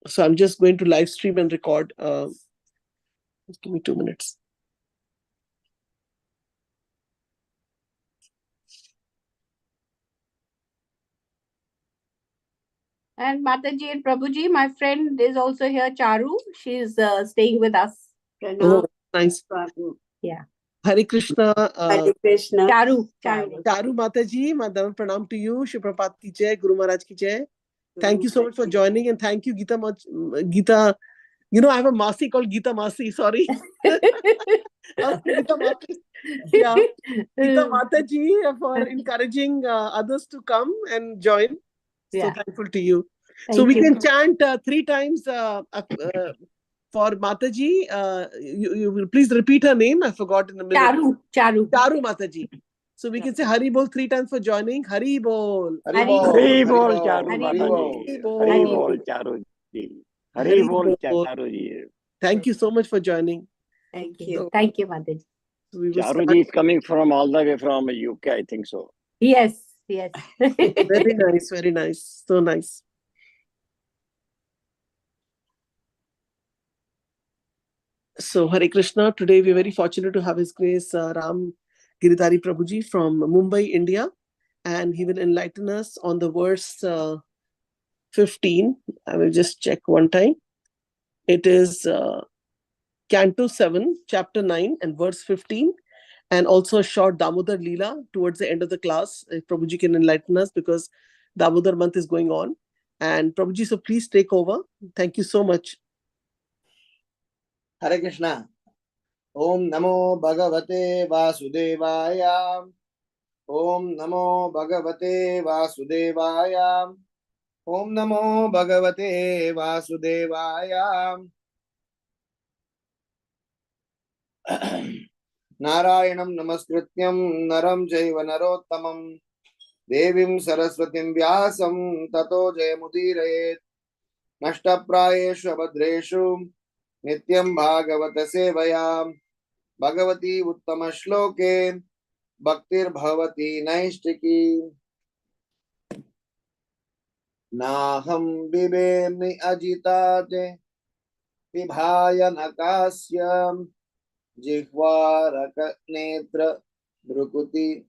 So I'm just going to live stream and record. Just give me 2 minutes. And Mataji and Prabhuji, my friend is also here, Charu. She's staying with us. Oh, nice. Yeah. Hare Krishna. Hare Krishna. Charu. Charu Mataji, Madam Pranam to you. Shriprabhat ki jai, Guru Maharaj ki jai. Thank you so much for joining, and thank you, Geeta. You know, I have a Masi called Geeta Masi. Sorry. Geeta Masi. Yeah. Geeta Mataji for encouraging others to come and join. So thankful to you. So we can chant 3 times for Mataji. You will please repeat her name. I forgot in a minute. Charu Mataji. So we can say Hari Bol 3 times for joining. Hari Bol. Hari Bol. Hari Bol, Charu Mataji. Hari Bol, Charu ji. Hari Bol, Charu ji. Thank you so much for joining. Thank you. Thank you, Mataji. So Charu ji is coming from all the way from UK, I think so. Yes. Very nice, very nice. So nice. So Hare Krishna. Today we are very fortunate to have His Grace Ramgiridhari Prabhuji from Mumbai, India. And he will enlighten us on the verse 15. I will just check one time. It is Canto 7, Chapter 9 and verse 15. And also a short Damodar Lila towards the end of the class. If Prabhuji can enlighten us, because Damodar month is going on. And Prabhuji, so please take over. Thank you so much. Hare Krishna. Om Namo Bhagavate Vasudevaya. Om Namo Bhagavate Vasudevaya. Om Namo Bhagavate Vasudevaya. Narayanam Namaskrityam Naram Jaiva Narottamam Devim Saraswatim Vyasam Tato Jayamudiraet Nashtaprayeshu Abhadreshu Nityam Bhagavata Sevaya Bhagavati Uttama Shloke Bhaktir Bhavati Naishtiki Naham Bibemi Ajitate Vibhaya Nakasyam Jihvaraka Netra Brukuti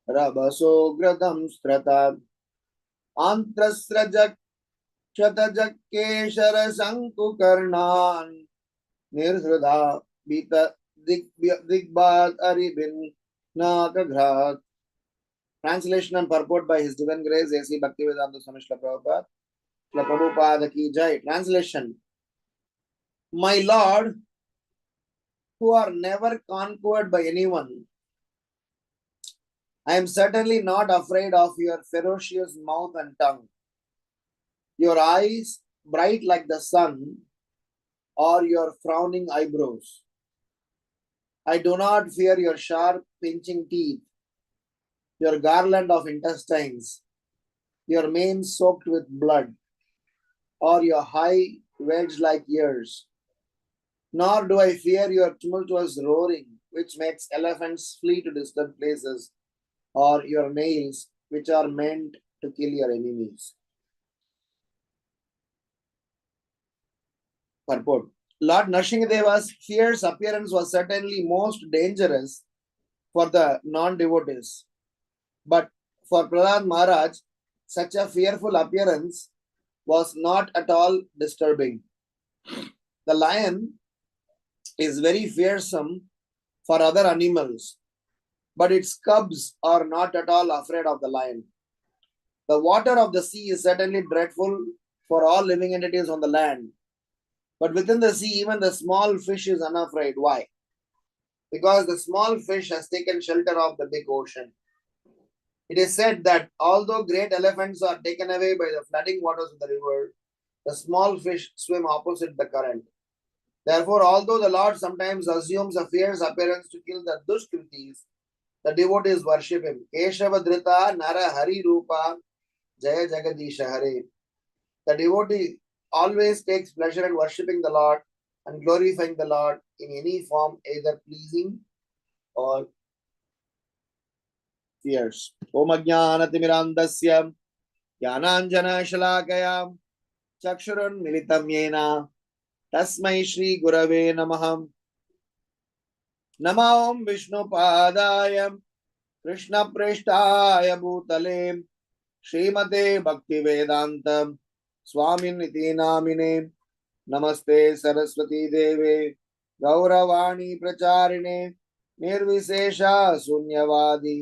Rabaso Gradam Strata Antrasrajak Shatajak Keshara Sanku Karnan Nirhruda Bita Digbad Aribin Nakagrat. Translation and purport by His Divine Grace A.C. Bhaktivedanta Swami Srila Prabhupada. Srila Prabhupada Ki Jai. Translation. My Lord, who are never conquered by anyone, I am certainly not afraid of your ferocious mouth and tongue, your eyes bright like the sun, or your frowning eyebrows. I do not fear your sharp pinching teeth, your garland of intestines, your mane soaked with blood, or your high wedge-like ears. Nor do I fear your tumultuous roaring, which makes elephants flee to distant places, or your nails, which are meant to kill your enemies. Purport. Lord Nrsingadeva's fierce appearance was certainly most dangerous for the non-devotees. But for Prahlad Maharaj, such a fearful appearance was not at all disturbing. The lion is very fearsome for other animals, but its cubs are not at all afraid of the lion. The water of the sea is certainly dreadful for all living entities on the land. But within the sea, even the small fish is unafraid. Why? Because the small fish has taken shelter of the big ocean. It is said that although great elephants are taken away by the flooding waters of the river, the small fish swim opposite the current. Therefore, although the Lord sometimes assumes a fierce appearance to kill the Dushkritis, the devotees worship him. Keshava Dhrita Nara Hari Rupa Jaya Jagadisha Hare. The devotee always takes pleasure in worshipping the Lord and glorifying the Lord in any form, either pleasing or fierce. Om Ajnana Timirandasya Jnananjana Shalakaya चक्षुरुन्मिलितं येन तस्मै श्री गुरवे नमः। नमो विष्णुपादाय कृष्णप्रेष्ठाय भूतले श्रीमते भक्तिवेदांत स्वामिनिति नामिने। नमस्ते सरस्वती देवे गौरवाणी प्रचारिणे निर्विशेष शून्यवादी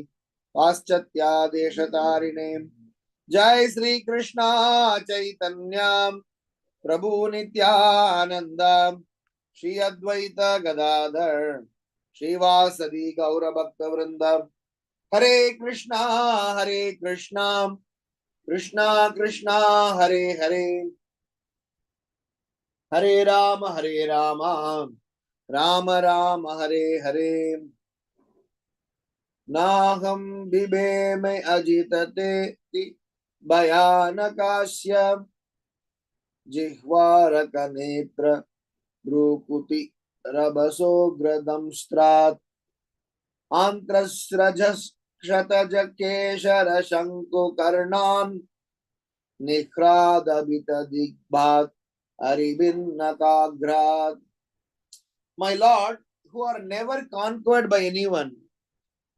पाश्चात्यादेशतारिणे। जय श्री कृष्ण चैतन्य प्रभु नित्यानंद श्री अद्वैत गदाधर श्रीवासदि गौर भक्त वृंद। हरे कृष्णा कृष्णा कृष्णा हरे हरे, हरे राम राम राम हरे हरे। नाहं बिभेमि अजितते भयानकास्य जिह्वारकनेत्र भ्रूकुटि रभसोग्रदंष्ट्रात् आन्त्रस्रजः क्षतजकेशर शङ्कुकर्णान् निह्रादभितदिग्भात् हरिभिन्नकाघ्रात्। My Lord, who are never conquered by anyone,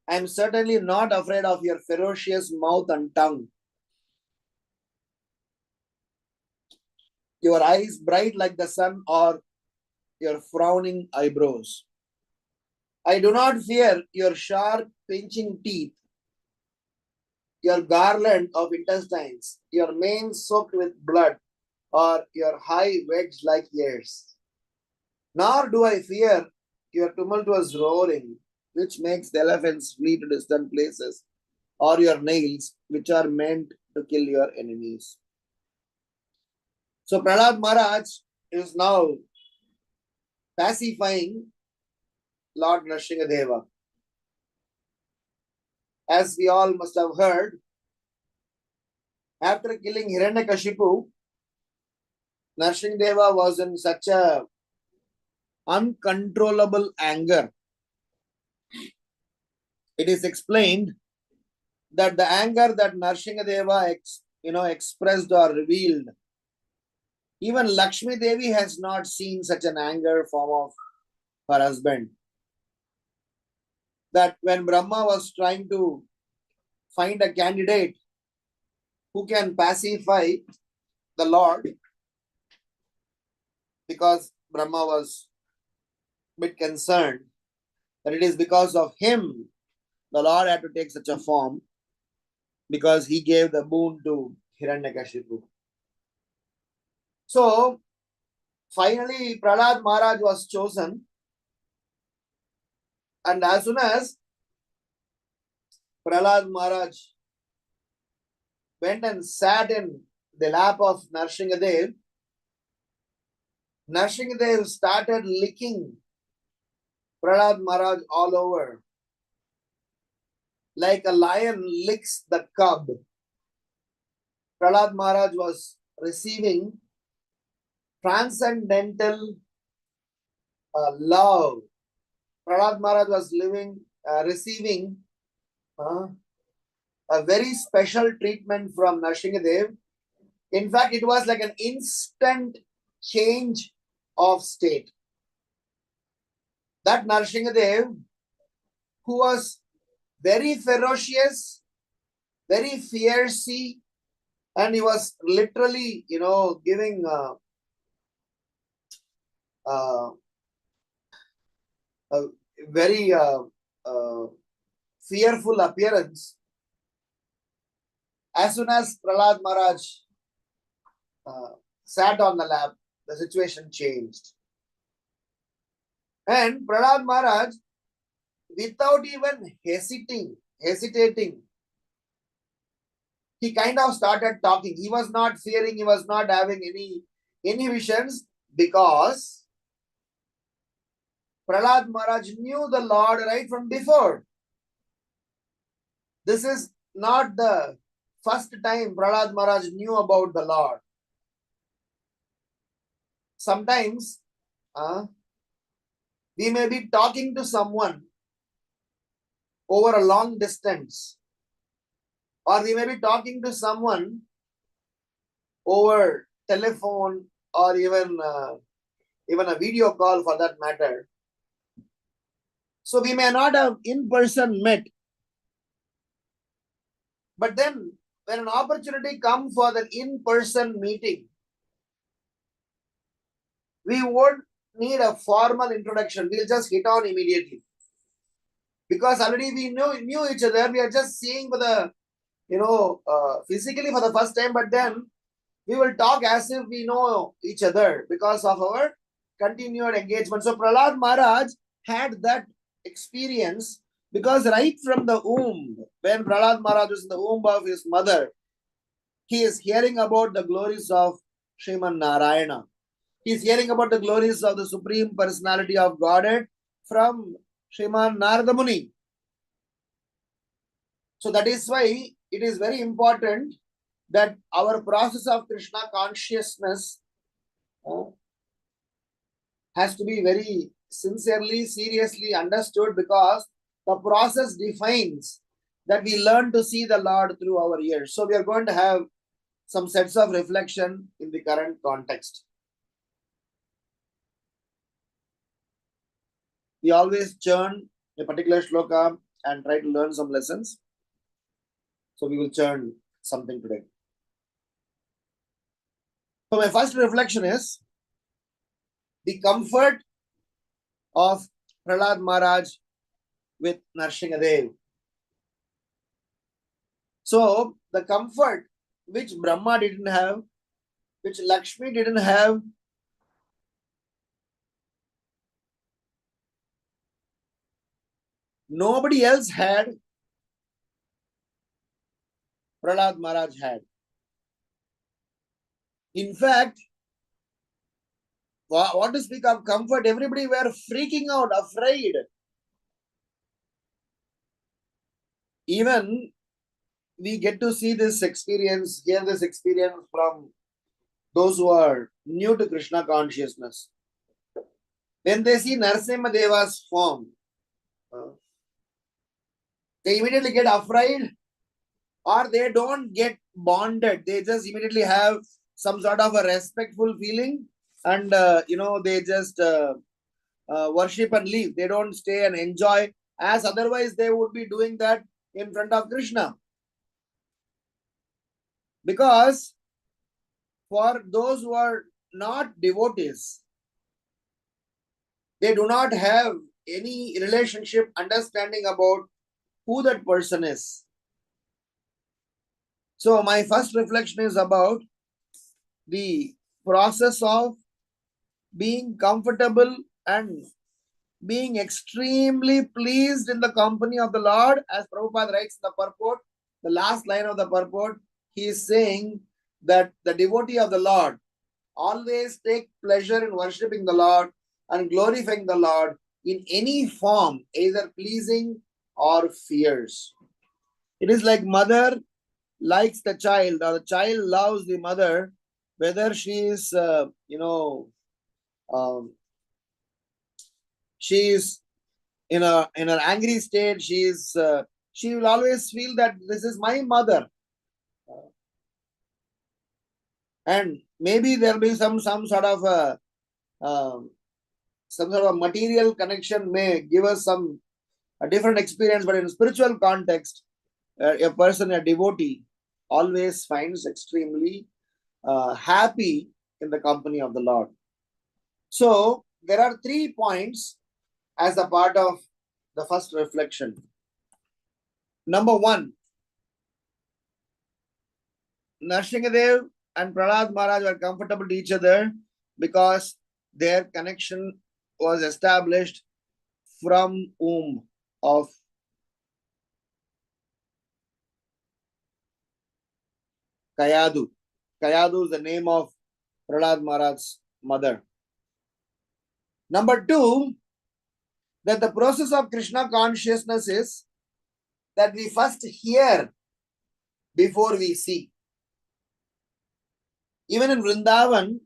I am certainly not afraid of your ferocious mouth and tongue, your eyes bright like the sun, or your frowning eyebrows. I do not fear your sharp pinching teeth, your garland of intestines, your mane soaked with blood, or your high wedge like ears. Nor do I fear your tumultuous roaring, which makes the elephants flee to distant places, or your nails, which are meant to kill your enemies. So Prahlad Maharaj is now pacifying Lord Nrsingadeva. As we all must have heard, after killing Hiranyakashipu, Nrsingadeva was in such a uncontrollable anger. It is explained that the anger that Nrsingadeva expressed or revealed, even Lakshmi Devi has not seen such an anger form of her husband. That when Brahma was trying to find a candidate who can pacify the Lord, because Brahma was a bit concerned that it is because of him the Lord had to take such a form, because he gave the boon to Hiranyakashipu. So finally Prahlad Maharaj was chosen, and as soon as Prahlad Maharaj went and sat in the lap of Nrsingadev, Nrsingadev started licking Prahlad Maharaj all over, like a lion licks the cub. Prahlad Maharaj was receiving transcendental love. Prahlad Maharaj was receiving a very special treatment from Nrsingadev. In fact, it was like an instant change of state. That Nrsingadev, who was very ferocious, very fiercey, and he was literally, giving a very fearful appearance. As soon as Prahlad Maharaj sat on the lap, the situation changed. And Prahlad Maharaj, without even hesitating, he kind of started talking. He was not fearing, he was not having any inhibitions, because Prahlad Maharaj knew the Lord right from before. This is not the first time Prahlad Maharaj knew about the Lord. Sometimes we may be talking to someone over a long distance, or we may be talking to someone over telephone or even a video call for that matter. So we may not have in person met, but then when an opportunity comes for the in person meeting, we won't need a formal introduction. We'll just hit on immediately. Because already we knew each other. We are just seeing for the, physically for the first time, but then we will talk as if we know each other because of our continued engagement. So Prahlad Maharaj had that experience because right from the womb, when Prahlad Maharaj was in the womb of his mother, he is hearing about the glories of Sriman Narayana. He is hearing about the glories of the Supreme Personality of Godhead from Sriman Narada Muni. So that is why it is very important that our process of Krishna consciousness has to be very sincerely, seriously understood, because the process defines that we learn to see the Lord through our ears. So we are going to have some sets of reflection in the current context. We always churn a particular shloka and try to learn some lessons. So we will churn something today. So my first reflection is the comfort of Prahlad Maharaj with Narsinghadev. So the comfort which Brahma didn't have, which Lakshmi didn't have, nobody else had, Prahlad Maharaj had. In fact, what to speak of comfort, everybody were freaking out, afraid. Even we get to see this experience, hear this experience from those who are new to Krishna consciousness. When they see Narasimhadeva's form, they immediately get afraid, or they don't get bonded. They just immediately have some sort of a respectful feeling, and they just worship and leave. They don't stay and enjoy, as otherwise they would be doing that in front of Krishna. Because for those who are not devotees, they do not have any relationship, understanding about who that person is. So my first reflection is about the process of being comfortable and being extremely pleased in the company of the Lord. As Prabhupada writes in the purport, the last line of the purport, he is saying that the devotee of the Lord always take pleasure in worshipping the Lord and glorifying the Lord in any form, either pleasing or fierce. It is like mother likes the child, or the child loves the mother, whether she is, she is in an angry state. She will always feel that this is my mother, and maybe there will be some sort of a material connection may give us a different experience, but in spiritual context, a person, a devotee, always finds extremely happy in the company of the Lord. So there are 3 points as a part of the first reflection. Number 1, Narsinghadev and Prahlad Maharaj were comfortable to each other because their connection was established from womb of Kayadu. Kayadu is the name of Prahlad Maharaj's mother. Number 2, that the process of Krishna consciousness is that we first hear before we see. Even in Vrindavan,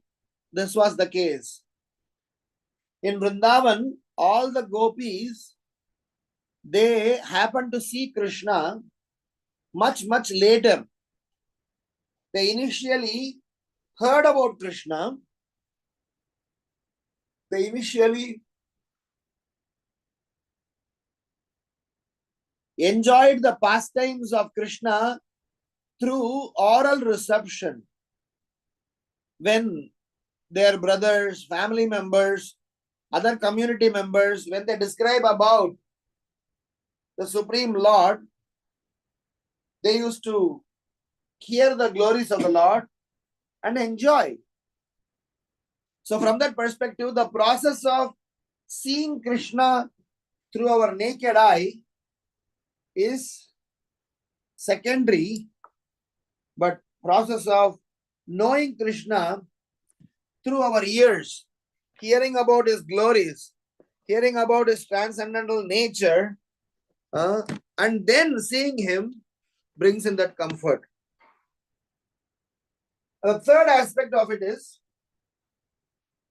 this was the case. In Vrindavan, all the gopis, they happened to see Krishna much, much later. They initially heard about Krishna, they initially enjoyed the pastimes of Krishna through oral reception. When their brothers, family members, other community members, when they describe about the Supreme Lord, they used to hear the glories of the Lord and enjoy. So from that perspective, the process of seeing Krishna through our naked eye is secondary, but process of knowing Krishna through our ears, hearing about his glories, hearing about his transcendental nature, and then seeing him brings in that comfort. The third aspect of it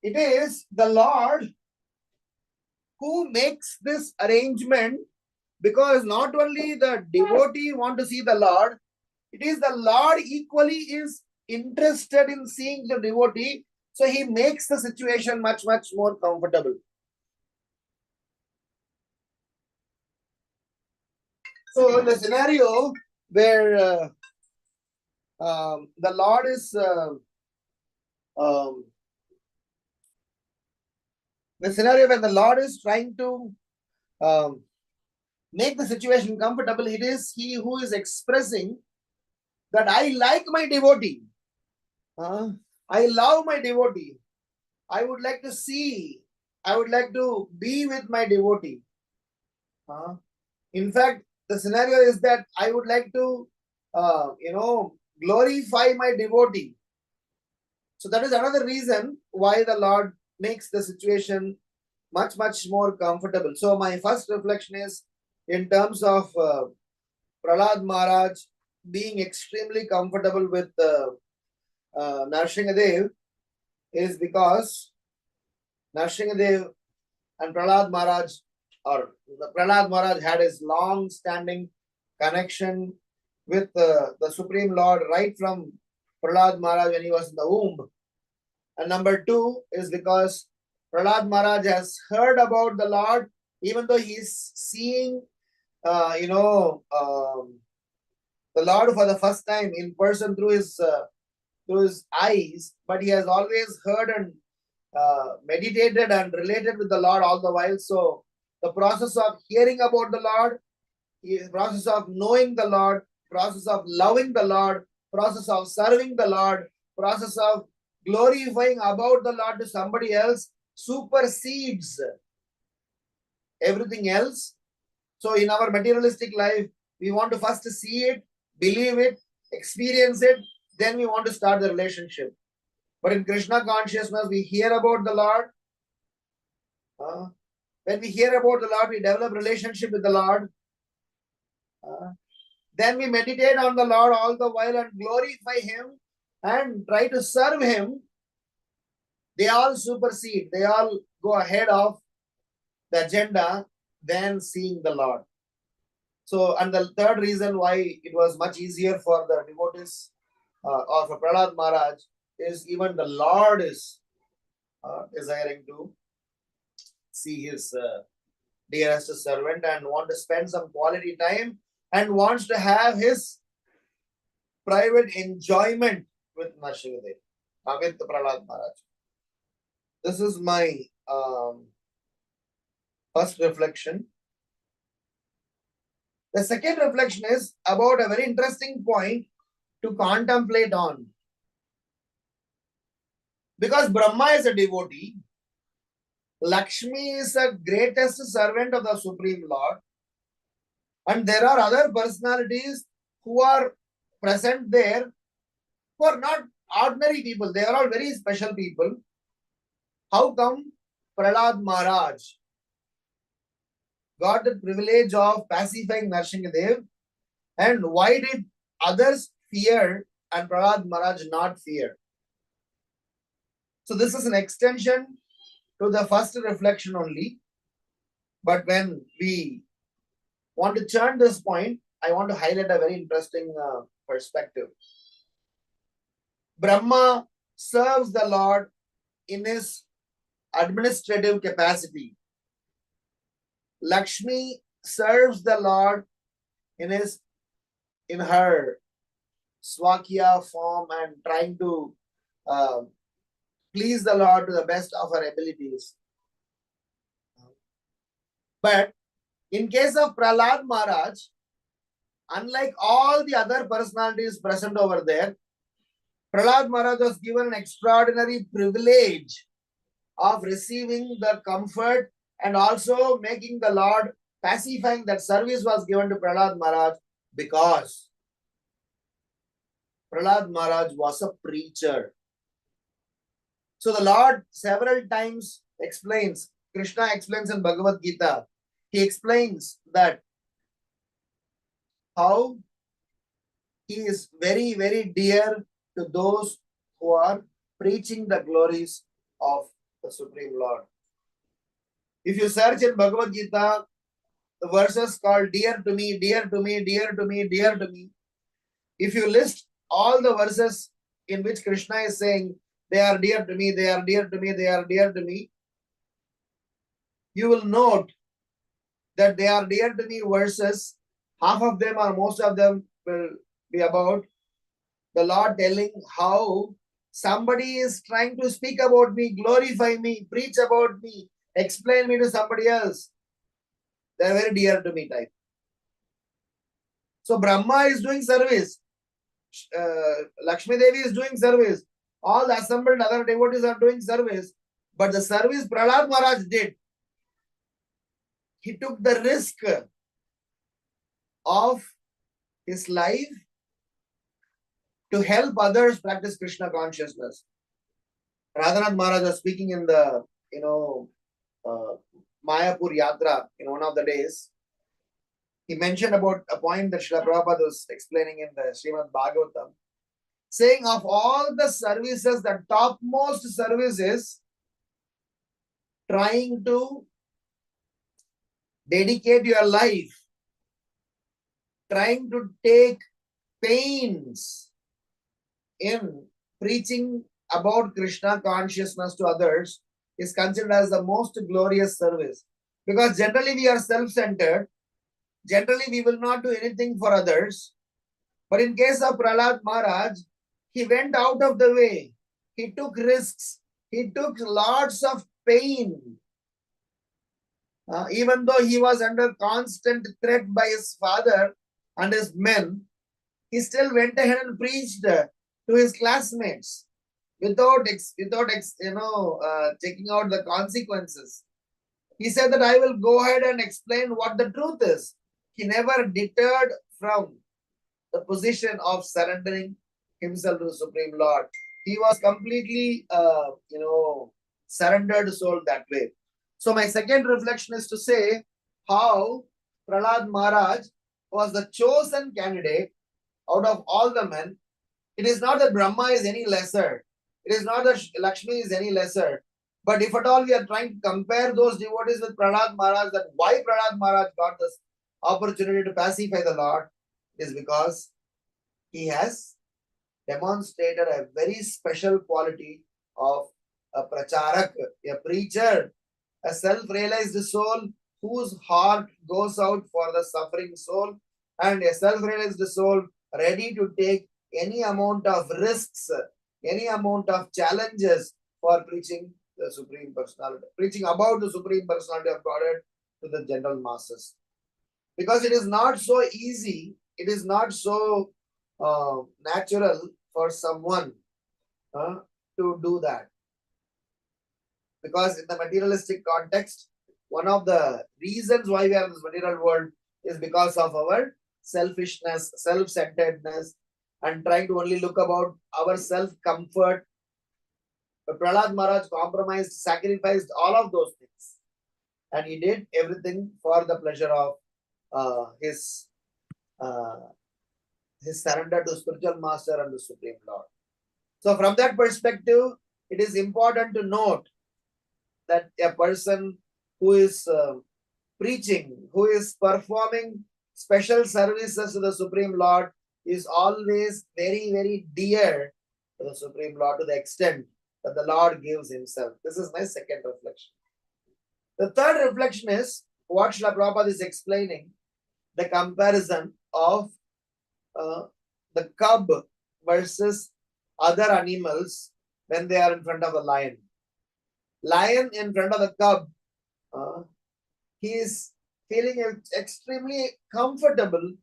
is the Lord who makes this arrangement, because not only the devotee want to see the Lord, it is the Lord equally is interested in seeing the devotee, so he makes the situation much, much more comfortable. So the scenario where the Lord is trying to make the situation comfortable, it is he who is expressing that I like my devotee. I love my devotee. I would like to see, I would like to be with my devotee. In fact, the scenario is that I would like to, glorify my devotee. So that is another reason why the Lord makes the situation much, much more comfortable. So my first reflection is in terms of Prahlad Maharaj being extremely comfortable with Nrsingadev is because Nrsingadev and Prahlad Maharaj, or Prahlad Maharaj had his long-standing connection with the Supreme Lord right from Prahlad Maharaj when he was in the womb. And number two is because Prahlad Maharaj has heard about the Lord, even though he is seeing, the Lord for the first time in person through his eyes, but he has always heard and meditated and related with the Lord all the while. So the process of hearing about the Lord, the process of knowing the Lord, process of loving the Lord, process of serving the Lord, process of glorifying about the Lord to somebody else supersedes everything else. So in our materialistic life, we want to first see it, believe it, experience it, then we want to start the relationship. But in Krishna consciousness, we hear about the Lord. When we hear about the Lord, we develop relationship with the Lord. Then we meditate on the Lord all the while and glorify him and try to serve him. They all supersede, they all go ahead of the agenda than seeing the Lord. So, and the third reason why it was much easier for the devotees or for Prahlad Maharaj is even the Lord is desiring to see his dearest servant and want to spend some quality time and wants to have his private enjoyment with Nrsingadev, with Prahlad Maharaj. This is my first reflection. The second reflection is about a very interesting point to contemplate on. Because Brahma is a devotee, Lakshmi is the greatest servant of the Supreme Lord, and there are other personalities who are present there who are not ordinary people. They are all very special people. How come Prahlad Maharaj got the privilege of pacifying Nrsingadev, and why did others fear and Prahlad Maharaj not fear? So this is an extension to the first reflection only. But when we want to turn this point, I want to highlight a very interesting perspective. Brahma serves the Lord in his administrative capacity. Lakshmi serves the Lord in her Swakya form and trying to please the Lord to the best of her abilities. But in case of Prahlad Maharaj, unlike all the other personalities present over there, Prahlad Maharaj was given an extraordinary privilege of receiving the comfort and also making the Lord pacifying. That service was given to Prahlad Maharaj because Prahlad Maharaj was a preacher. So the Lord several times explains, Krishna explains in Bhagavad Gita, he explains that how he is very, very dear to those who are preaching the glories of the Supreme Lord. If you search in Bhagavad Gita, the verses called dear to me, dear to me, dear to me, dear to me. If you list all the verses in which Krishna is saying, they are dear to me, they are dear to me, they are dear to me, you will note that they are dear to me verses. Half of them or most of them will be about the Lord telling how somebody is trying to speak about me, glorify me, preach about me, explain me to somebody else. They are very dear to me type. So Brahma is doing service. Lakshmi Devi is doing service. All the assembled other devotees are doing service. But the service Prahlad Maharaj did, he took the risk of his life to help others practice Krishna consciousness. Radhanath Maharaj was speaking in the, Mayapur Yatra in one of the days. He mentioned about a point that Srila Prabhupada was explaining in the Srimad Bhagavatam, saying of all the services, the topmost service is trying to dedicate your life, trying to take pains in preaching about Krishna consciousness to others is considered as the most glorious service. Because generally we are self-centered. Generally we will not do anything for others. But in case of Prahlad Maharaj, he went out of the way. He took risks. He took lots of pain. Even though he was under constant threat by his father and his men, he still went ahead and preached to his classmates without checking out the consequences. He said that I will go ahead and explain what the truth is. He never deterred from the position of surrendering himself to the Supreme Lord. He was completely, surrendered soul that way. So my second reflection is to say how Prahlad Maharaj was the chosen candidate out of all the men. It is not that Brahma is any lesser. It is not that Lakshmi is any lesser. But if at all we are trying to compare those devotees with Prahlad Maharaj, that why Prahlad Maharaj got this opportunity to pacify the Lord is because he has demonstrated a very special quality of a pracharak, a preacher, a self-realized soul whose heart goes out for the suffering soul, and a self-realized soul ready to take any amount of risks, any amount of challenges for preaching the Supreme Personality, preaching about the Supreme Personality of Godhead to the general masses. Because it is not so easy, it is not so natural for someone to do that. Because in the materialistic context, one of the reasons why we are in this material world is because of our selfishness, self-centeredness, and trying to only look about our self-comfort. But Prahlad Maharaj compromised, sacrificed all of those things. And he did everything for the pleasure of his surrender to spiritual master and the Supreme Lord. So from that perspective, it is important to note that a person who is preaching, who is performing special services to the Supreme Lord is always very, very dear to the Supreme Lord to the extent that the Lord gives himself. This is my second reflection. The third reflection is what Srila Prabhupada is explaining, the comparison of the cub versus other animals when they are in front of the lion. Lion in front of the cub, he is feeling extremely comfortable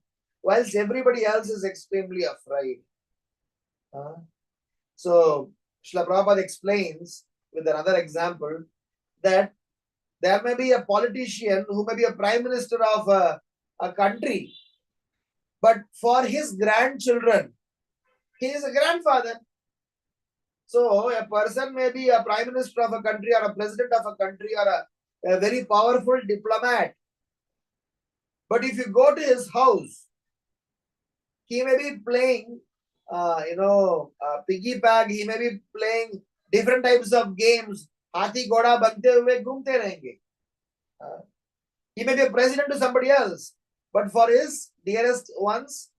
whilst everybody else is extremely afraid. So, Srila Prabhupada explains with another example that there may be a politician who may be a prime minister of a country, but for his grandchildren, he is a grandfather. So, a person may be a prime minister of a country or a president of a country or a very powerful diplomat. But if you go to his house, he may be playing, piggy bag, he may be playing different types of games. Hathi Goda bante hue ghumte rahenge. He may be a president to somebody else, but for his dearest ones,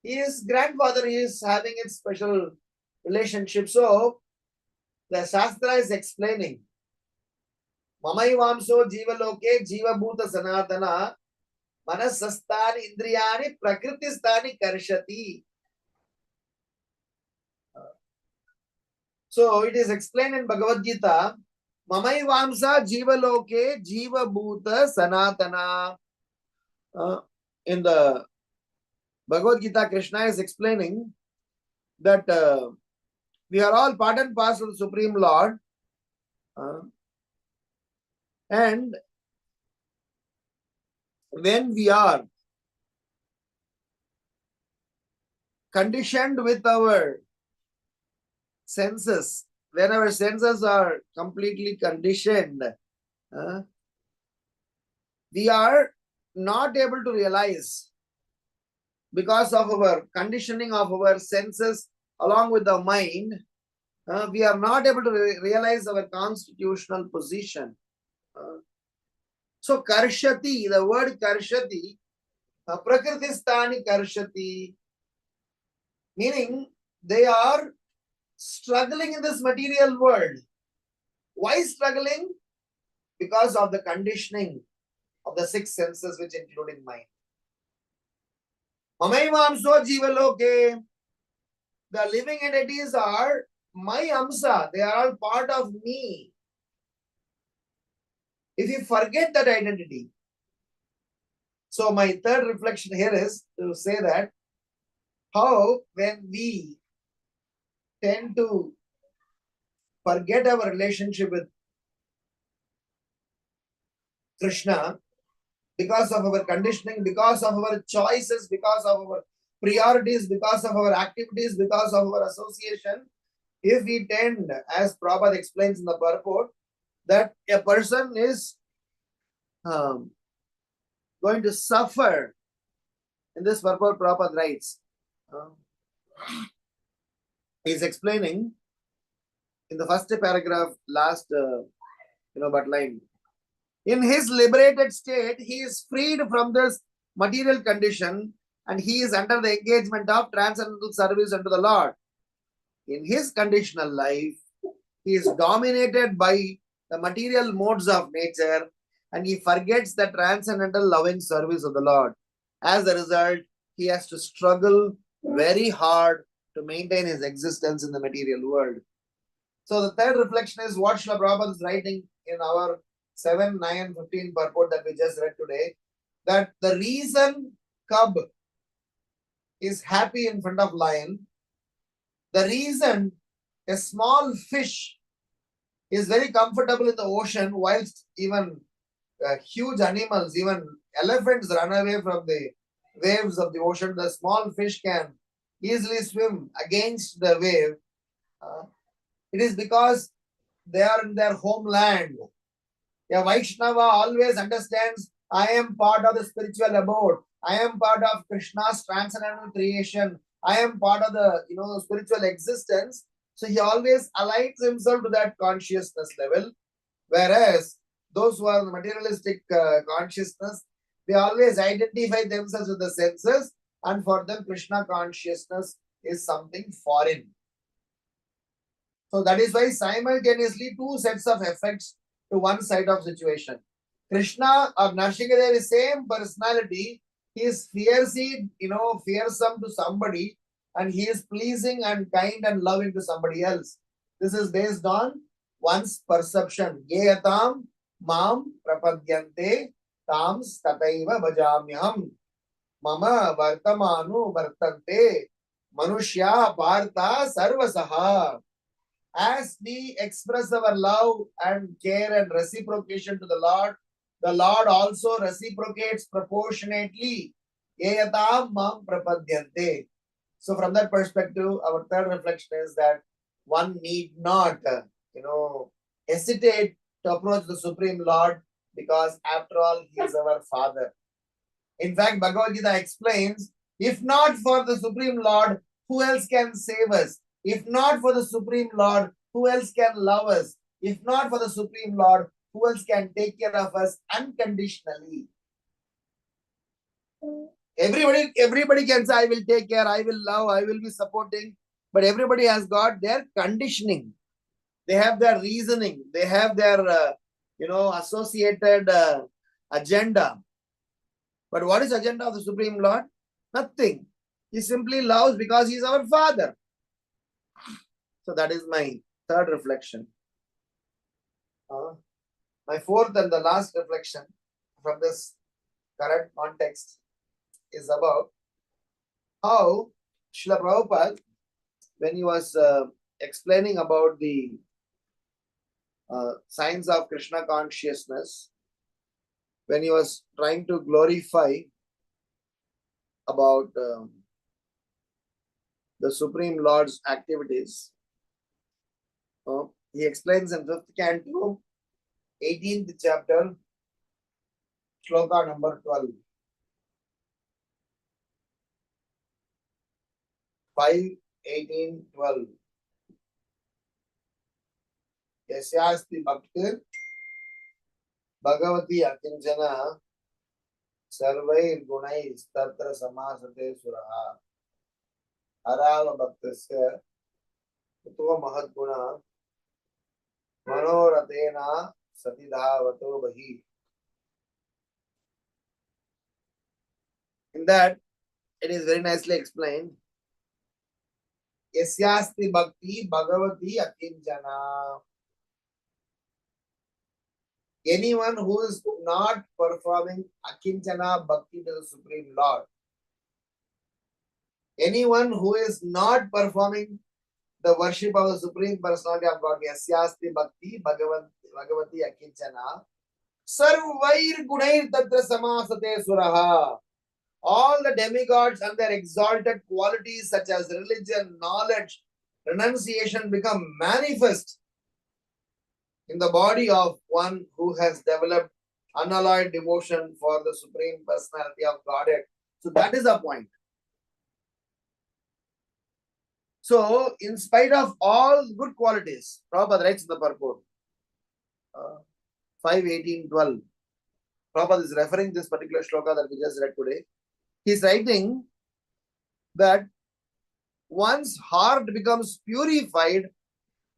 his grandfather is having a special relationship. So, the Shastra is explaining, Mamai Vamso Jiva Loke Jiva Bhuta Sanatana Manasastani Indriyani Prakristani Karshati. So, it is explained in Bhagavad Gita, Mamai Vamsa Jiva Loke Jiva Bhuta Sanatana. In the Bhagavad Gita, Krishna is explaining that we are all part and parcel of the Supreme Lord, and when we are conditioned with our senses, when our senses are completely conditioned, we are not able to realize, because of our conditioning of our senses along with the mind, we are not able to realize our constitutional position. So Karshati, the word Karshati, Prakritistani Karshati, meaning they are struggling in this material world. Why struggling? Because of the conditioning of the six senses, which including mind. Mamaivamso Jivaloke. The living entities are my Amsa. They are all part of me. If you forget that identity. So my third reflection here is to say that how when we tend to forget our relationship with Krishna because of our conditioning, because of our choices, because of our priorities, because of our activities, because of our association, if we tend, as Prabhupada explains in the purport, that a person is going to suffer. In this purport, Prabhupada writes, he is explaining in the first paragraph, last but line. In his liberated state, he is freed from this material condition and he is under the engagement of transcendental service unto the Lord. In his conditional life, he is dominated by the material modes of nature and he forgets the transcendental loving service of the Lord. As a result, he has to struggle very hard to maintain his existence in the material world. So the third reflection is what Srila Prabhupada is writing in our 7, 9, 15 purport that we just read today, that the reason cub is happy in front of lion, the reason a small fish is very comfortable in the ocean, whilst even huge animals, even elephants run away from the waves of the ocean, the small fish can easily swim against the wave. It is because they are in their homeland. A Vaishnava always understands, I am part of the spiritual abode. I am part of Krishna's transcendental creation. I am part of the spiritual existence. So he always aligns himself to that consciousness level. Whereas those who are in materialistic consciousness, they always identify themselves with the senses, and for them Krishna consciousness is something foreign. So that is why simultaneously two sets of effects to one side of situation. Krishna or Narsingadev is same personality. He is fiercely, fearsome to somebody, and he is pleasing and kind and loving to somebody else. This is based on one's perception. Yeyatam mam prapadyante tam stataiva bhajamyaham mama vartamanu vartante manushya partha sarvasaha. As we express our love and care and reciprocation to the Lord also reciprocates proportionately. Yeyatam mam prapadyante. So from that perspective, our third reflection is that one need not, hesitate to approach the Supreme Lord, because after all, He is our Father. In fact, Bhagavad Gita explains, if not for the Supreme Lord, who else can save us? If not for the Supreme Lord, who else can love us? If not for the Supreme Lord, who else can take care of us unconditionally? Everybody can say, I will take care, I will love, I will be supporting. But everybody has got their conditioning. They have their reasoning. They have their, associated agenda. But what is the agenda of the Supreme Lord? Nothing. He simply loves because He is our Father. So that is my third reflection. My fourth and the last reflection from this current context is about how Srila Prabhupada, when he was explaining about the signs of Krishna consciousness, when he was trying to glorify about the Supreme Lord's activities, he explains in 5th canto, 18th chapter, shloka number 12. 5:18:12. Yasyasti bhaktir bhagavati akinchana sarvair gunais tatra samasate suraha arava bhaktasya utva mahadguna manoratena satidhavato bahi. In that, it is very nicely explained. Yasyasti bhakti bhagavati akinchana. Anyone who is not performing akinchana bhakti to the Supreme Lord, anyone who is not performing the worship of the Supreme Personality of God, Yasyasti bhakti bhagavati akinchana, sarvair gunair tatra samasate suraha. All the demigods and their exalted qualities such as religion, knowledge, renunciation become manifest in the body of one who has developed unalloyed devotion for the Supreme Personality of Godhead. So that is the point. So, in spite of all good qualities, Prabhupada writes in the purport, 5:18:12. Prabhupada is referring this particular shloka that we just read today. He is writing that one's heart becomes purified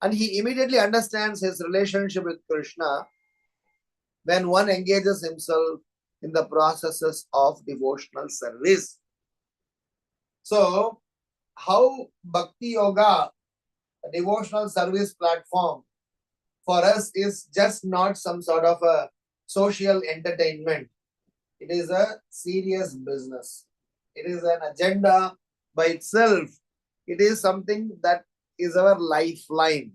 and he immediately understands his relationship with Krishna when one engages himself in the processes of devotional service. So, how Bhakti Yoga, a devotional service platform, for us is just not some sort of a social entertainment. It is a serious business. It is an agenda by itself. It is something that is our lifeline.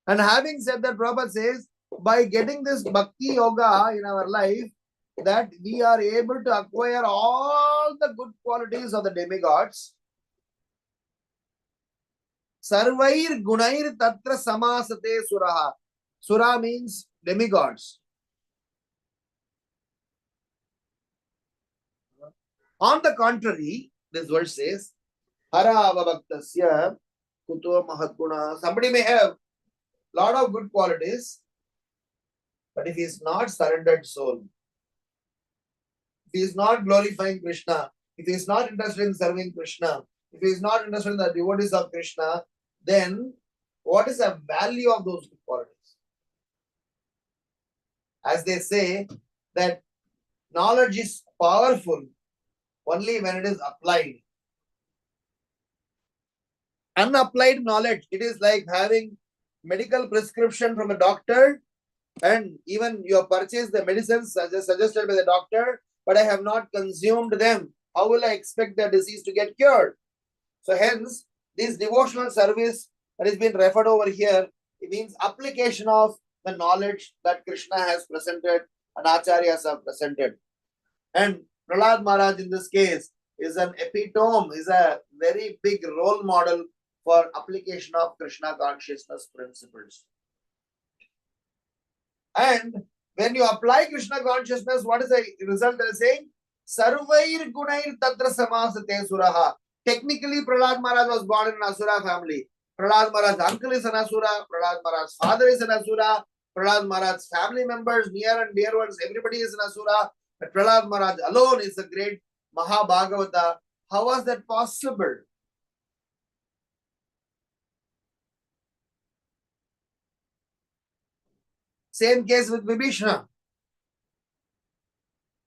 And having said that, Prabhupada says, by getting this Bhakti Yoga in our life, that we are able to acquire all the good qualities of the demigods. Sarvair gunair tatra samasate suraha. Sura means demigods. On the contrary, this verse says, Hara avabhaktasya kuto mahatguna. Somebody may have lot of good qualities, but if he is not surrendered soul, if he is not glorifying Krishna, if he is not interested in serving Krishna, if he is not interested in the devotees of Krishna, then What is the value of those good qualities? As they say that knowledge is powerful only when it is applied. Unapplied knowledge, it is like having medical prescription from a doctor, and even you have purchased the medicines suggested by the doctor, but I have not consumed them. How will I expect the disease to get cured? So hence, this devotional service that is being referred over here, it means application of the knowledge that Krishna has presented and Acharyas have presented. And Prahlad Maharaj in this case is an epitome, is a very big role model for application of Krishna consciousness principles. And when you apply Krishna consciousness, what is the result they are saying? Sarvair gunair tatra samasate suraha. Technically, Prahlad Maharaj was born in an Asura family. Prahlad Maharaj's uncle is an Asura. Prahlad Maharaj's father is an Asura. Prahlad Maharaj's family members, near and dear ones, everybody is an Asura. But Prahlad Maharaj alone is a great Mahabhagavata. How was that possible? Same case with Vibhishana.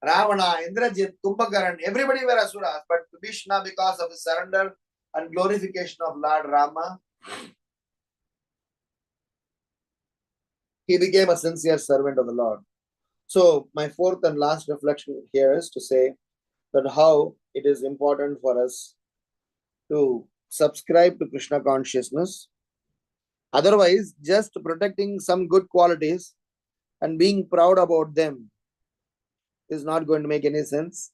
Ravana, Indrajit, Kumbhakaran, everybody were Asuras, but Vibhishana, because of his surrender and glorification of Lord Rama, he became a sincere servant of the Lord. So, my fourth and last reflection here is to say that how it is important for us to subscribe to Krishna consciousness. Otherwise, just protecting some good qualities and being proud about them is not going to make any sense,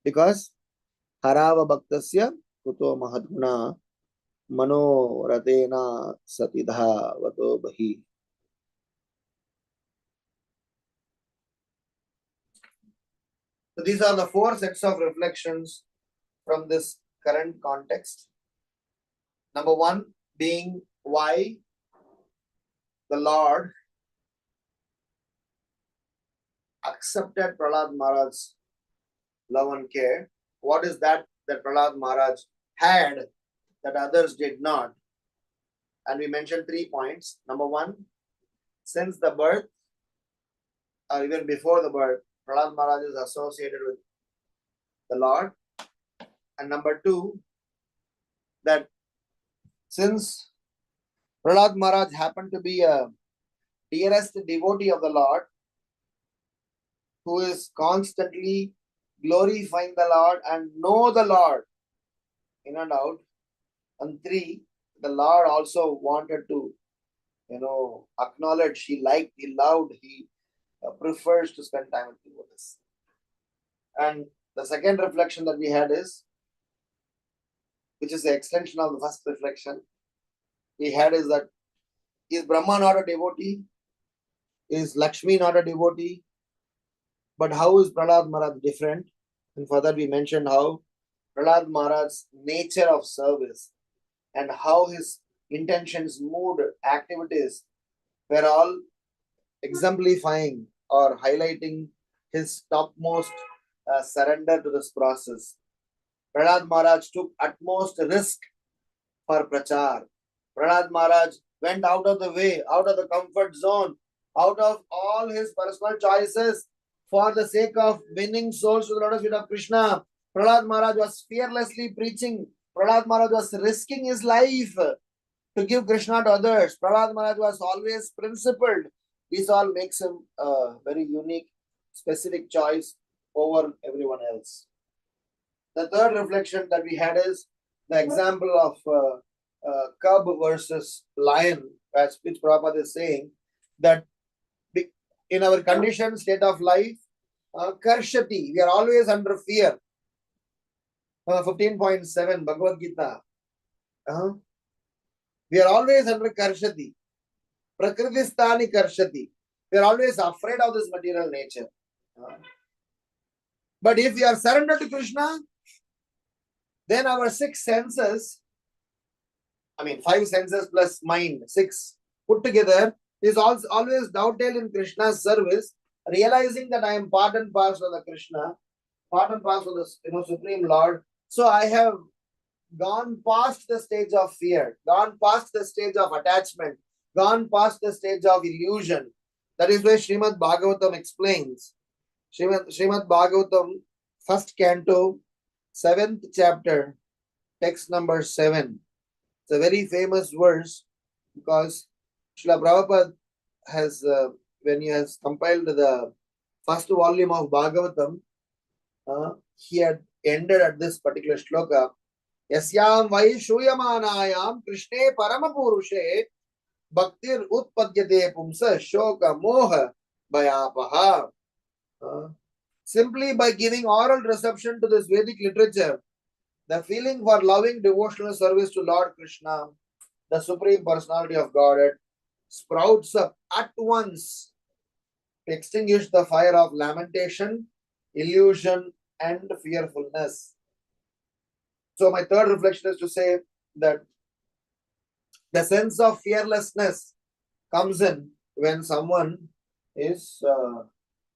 because harava bhaktasya kuto mahadguna mano ratena satidha vato bahi. So these are the four sets of reflections from this current context. Number one being why the Lord accepted Prahlad Maharaj's love and care. What is that Prahlad Maharaj had that others did not? And we mentioned 3 points. Number one, since the birth or even before the birth, Prahlad Maharaj is associated with the Lord. And number two, that since Prahlad Maharaj happened to be a dearest devotee of the Lord, who is constantly glorifying the Lord and know the Lord in and out. And three, the Lord also wanted to, acknowledge, he liked, he loved, he prefers to spend time with devotees. And the second reflection that we had is, which is the extension of the first reflection, we had is that, is Brahma not a devotee? Is Lakshmi not a devotee? But how is Prahlad Maharaj different? And further we mentioned how Prahlad Maharaj's nature of service and how his intentions, mood, activities were all exemplifying or highlighting his topmost surrender to this process. Prahlad Maharaj took utmost risk for prachar. Prahlad Maharaj went out of the way, out of the comfort zone, out of all his personal choices for the sake of winning souls to the lotus feet of Krishna. Prahlad Maharaj was fearlessly preaching. Prahlad Maharaj was risking his life to give Krishna to others. Prahlad Maharaj was always principled. This all makes him a very unique, specific choice over everyone else. The third reflection that we had is the example of cub versus lion, as which Prabhupada is saying, that in our conditioned state of life, karshati, we are always under fear. 15.7 Bhagavad Gita. We are always under karshati. Prakritistani karshati. We are always afraid of this material nature. But if we are surrendered to Krishna, then our 6 senses, 5 senses plus mind, 6 put together, is always dovetailed in Krishna's service, realizing that I am part and parcel of the Krishna, part and parcel of the Supreme Lord. So I have gone past the stage of fear, gone past the stage of attachment, gone past the stage of illusion. That is why Srimad Bhagavatam explains. Srimad Bhagavatam, first canto, 7th chapter, text number 7. It's a very famous verse because Srila Prabhupada has, when he has compiled the first volume of Bhagavatam, he had ended at this particular shloka. Yasyam vai shuyamanayam Krishne paramapurushe bhaktir utpadyate pumsa shoka moha bhayapaha. Simply by giving oral reception to this Vedic literature, the feeling for loving devotional service to Lord Krishna, the Supreme Personality of Godhead, sprouts up at once to extinguish the fire of lamentation, illusion, and fearfulness. So my third reflection is to say that the sense of fearlessness comes in when someone is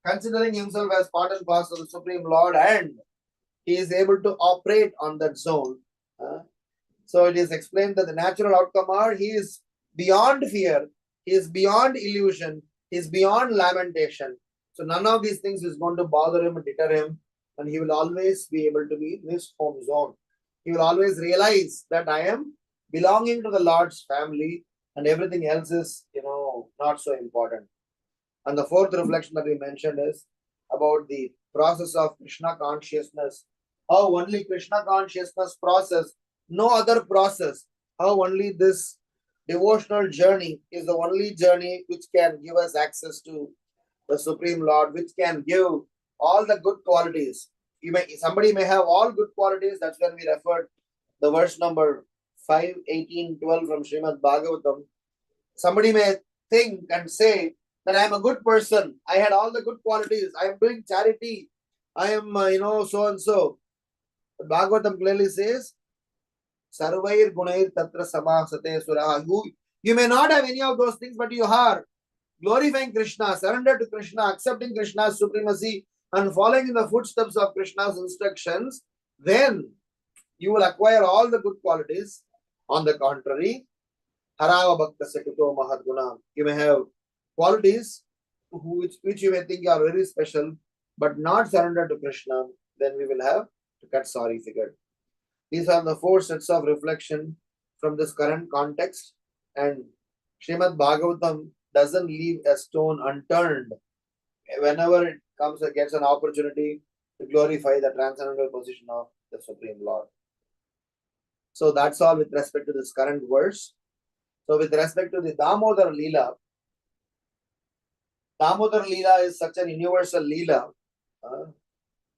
considering himself as part and parcel of the Supreme Lord and he is able to operate on that zone. So it is explained that the natural outcome are he is beyond fear, he is beyond illusion, he is beyond lamentation. So none of these things is going to bother him and deter him, and he will always be able to be in his home zone. He will always realize that I am belonging to the Lord's family and everything else is, not so important. And the fourth reflection that we mentioned is about the process of Krishna consciousness. How only Krishna consciousness process, no other process, how only this devotional journey is the only journey which can give us access to the Supreme Lord, which can give all the good qualities. Somebody may have all good qualities. That's when we referred the verse number 5, 18, 12 from Srimad Bhagavatam. Somebody may think and say that I am a good person. I had all the good qualities. I am doing charity. I am, so and so. But Bhagavatam clearly says, Sarvair gunair tatra samasate suraha. You may not have any of those things, but you are glorifying Krishna, surrender to Krishna, accepting Krishna's supremacy, and following in the footsteps of Krishna's instructions, then you will acquire all the good qualities. On the contrary, Harava Bhakta Sekuto Mahadguna. You may have qualities which you may think are very special, but not surrender to Krishna, then we will have to cut sorry figure. These are the four sets of reflection from this current context, and Srimad Bhagavatam doesn't leave a stone unturned whenever it comes and gets an opportunity to glorify the transcendental position of the Supreme Lord. So that's all with respect to this current verse. So with respect to the Damodar Lila is such an universal Lila.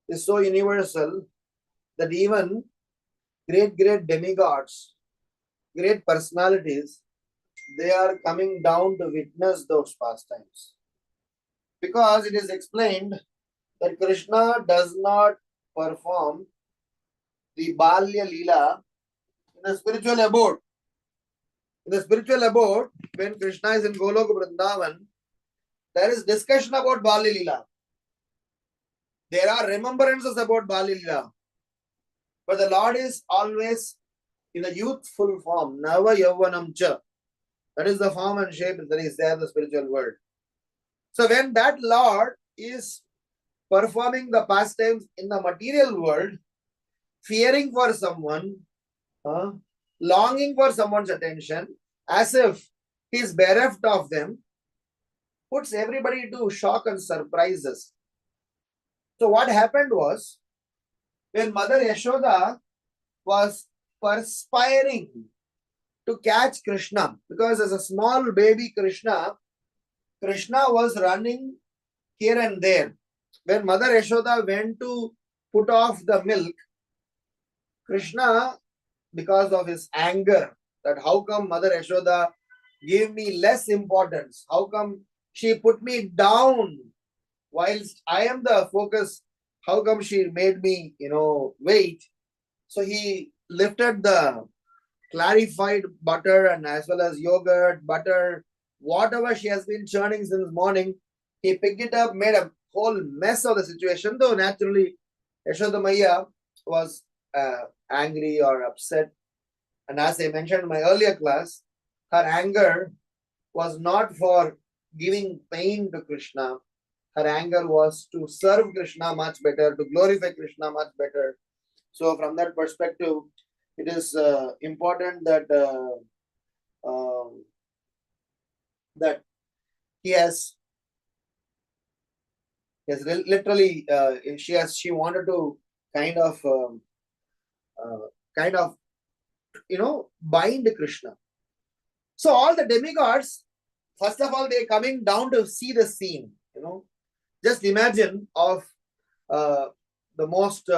It's so universal that even great demigods, great personalities, they are coming down to witness those pastimes. Because it is explained that Krishna does not perform the Balya Lila in the spiritual abode. In the spiritual abode, when Krishna is in Goloka Vrindavan, there is discussion about Balya Lila. There are remembrances about Balya Lila. But the Lord is always in a youthful form. Nava Yavvanam Cha. That is the form and shape that is there in the spiritual world. So when that Lord is performing the pastimes in the material world, fearing for someone, longing for someone's attention, as if he is bereft of them, puts everybody to shock and surprises. So what happened was, when Mother Yashoda was perspiring to catch Krishna, because as a small baby Krishna was running here and there. When Mother Yashoda went to put off the milk, Krishna, because of his anger, that how come Mother Yashoda gave me less importance? How come she put me down whilst I am the focus? How come she made me, wait? So he lifted the clarified butter and as well as yogurt, butter, whatever she has been churning since morning. He picked it up, made a whole mess of the situation, though naturally Yashoda Maya was angry or upset. And as I mentioned in my earlier class, her anger was not for giving pain to Krishna. Her anger was to serve Krishna much better, to glorify Krishna much better. So from that perspective, it is important that that he has literally she wanted to kind of bind Krishna. So all the demigods, first of all, they're coming down to see the scene. Just imagine of the most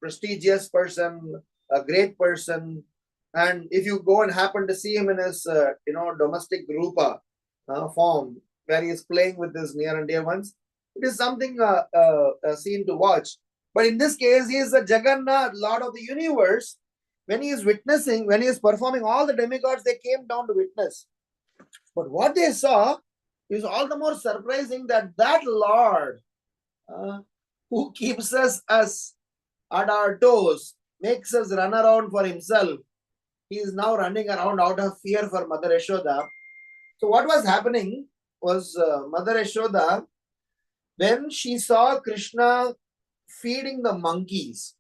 prestigious person, a great person, and if you go and happen to see him in his domestic rupa form, where he is playing with his near and dear ones, it is something a scene to watch. But in this case, he is the Jagannath, Lord of the universe. When he is witnessing, when he is performing, all the demigods, they came down to witness. But what they saw is all the more surprising, that Lord who keeps us at our toes, makes us run around for himself, he is now running around out of fear for Mother Yashoda. So what was happening was Mother Yashoda, when she saw Krishna feeding the monkeys,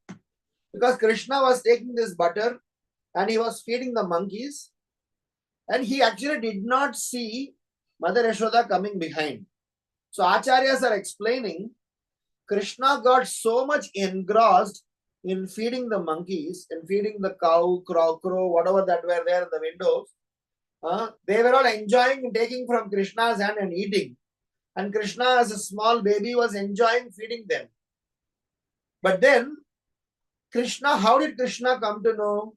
because Krishna was taking this butter and he was feeding the monkeys, and he actually did not see Mother Yashoda coming behind. So Acharyas are explaining, Krishna got so much engrossed in feeding the monkeys, in feeding the cow, crow, whatever that were there in the windows. They were all enjoying taking from Krishna's hand and eating. And Krishna, as a small baby, was enjoying feeding them. But then, how did Krishna come to know?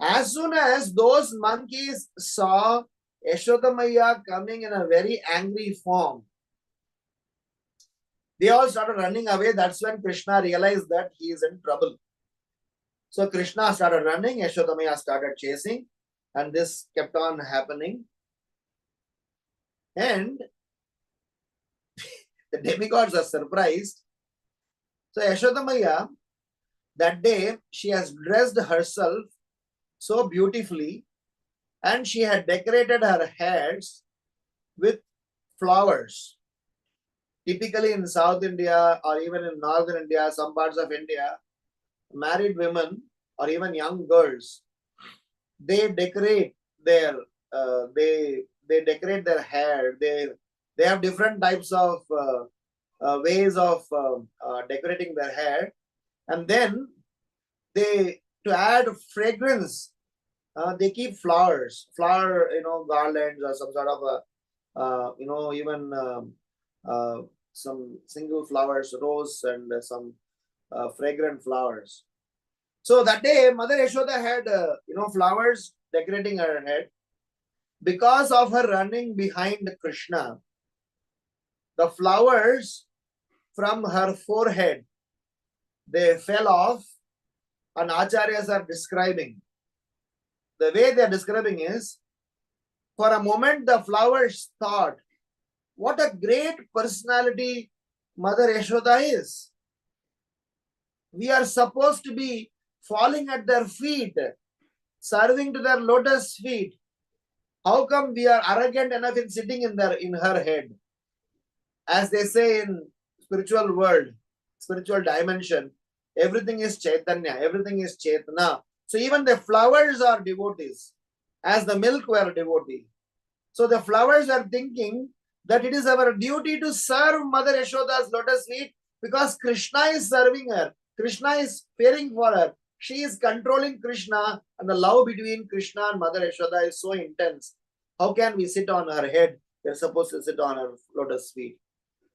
As soon as those monkeys saw Yashoda Maiya coming in a very angry form, they all started running away. That's when Krishna realized that he is in trouble. So Krishna started running, Yashoda Maiya started chasing, and this kept on happening. And the demigods are surprised. So Yashoda Maiya, that day, she has dressed herself so beautifully, and she had decorated her heads with flowers. Typically in South India or even in Northern India, some parts of India, married women or even young girls, they decorate their decorate their hair. They have different types of ways of decorating their hair, and then to add fragrance, they keep flowers, garlands, or some sort of even some single flowers, rose, and some fragrant flowers. So that day, Mother Yashoda had flowers decorating her head. Because of her running behind Krishna, the flowers from her forehead, they fell off, and Acharyas are describing. The way they are describing is, for a moment the flowers thought, what a great personality Mother Yashoda is. We are supposed to be falling at their feet, serving to their lotus feet. How come we are arrogant enough in sitting in her head? As they say in spiritual world, spiritual dimension, everything is Chaitanya, everything is Chaitana. So even the flowers are devotees, as the milk were devotee. So the flowers are thinking that it is our duty to serve Mother Yashoda's lotus feet, because Krishna is serving her. Krishna is fearing for her. She is controlling Krishna, and the love between Krishna and Mother Yashoda is so intense. How can we sit on her head? We are supposed to sit on her lotus feet.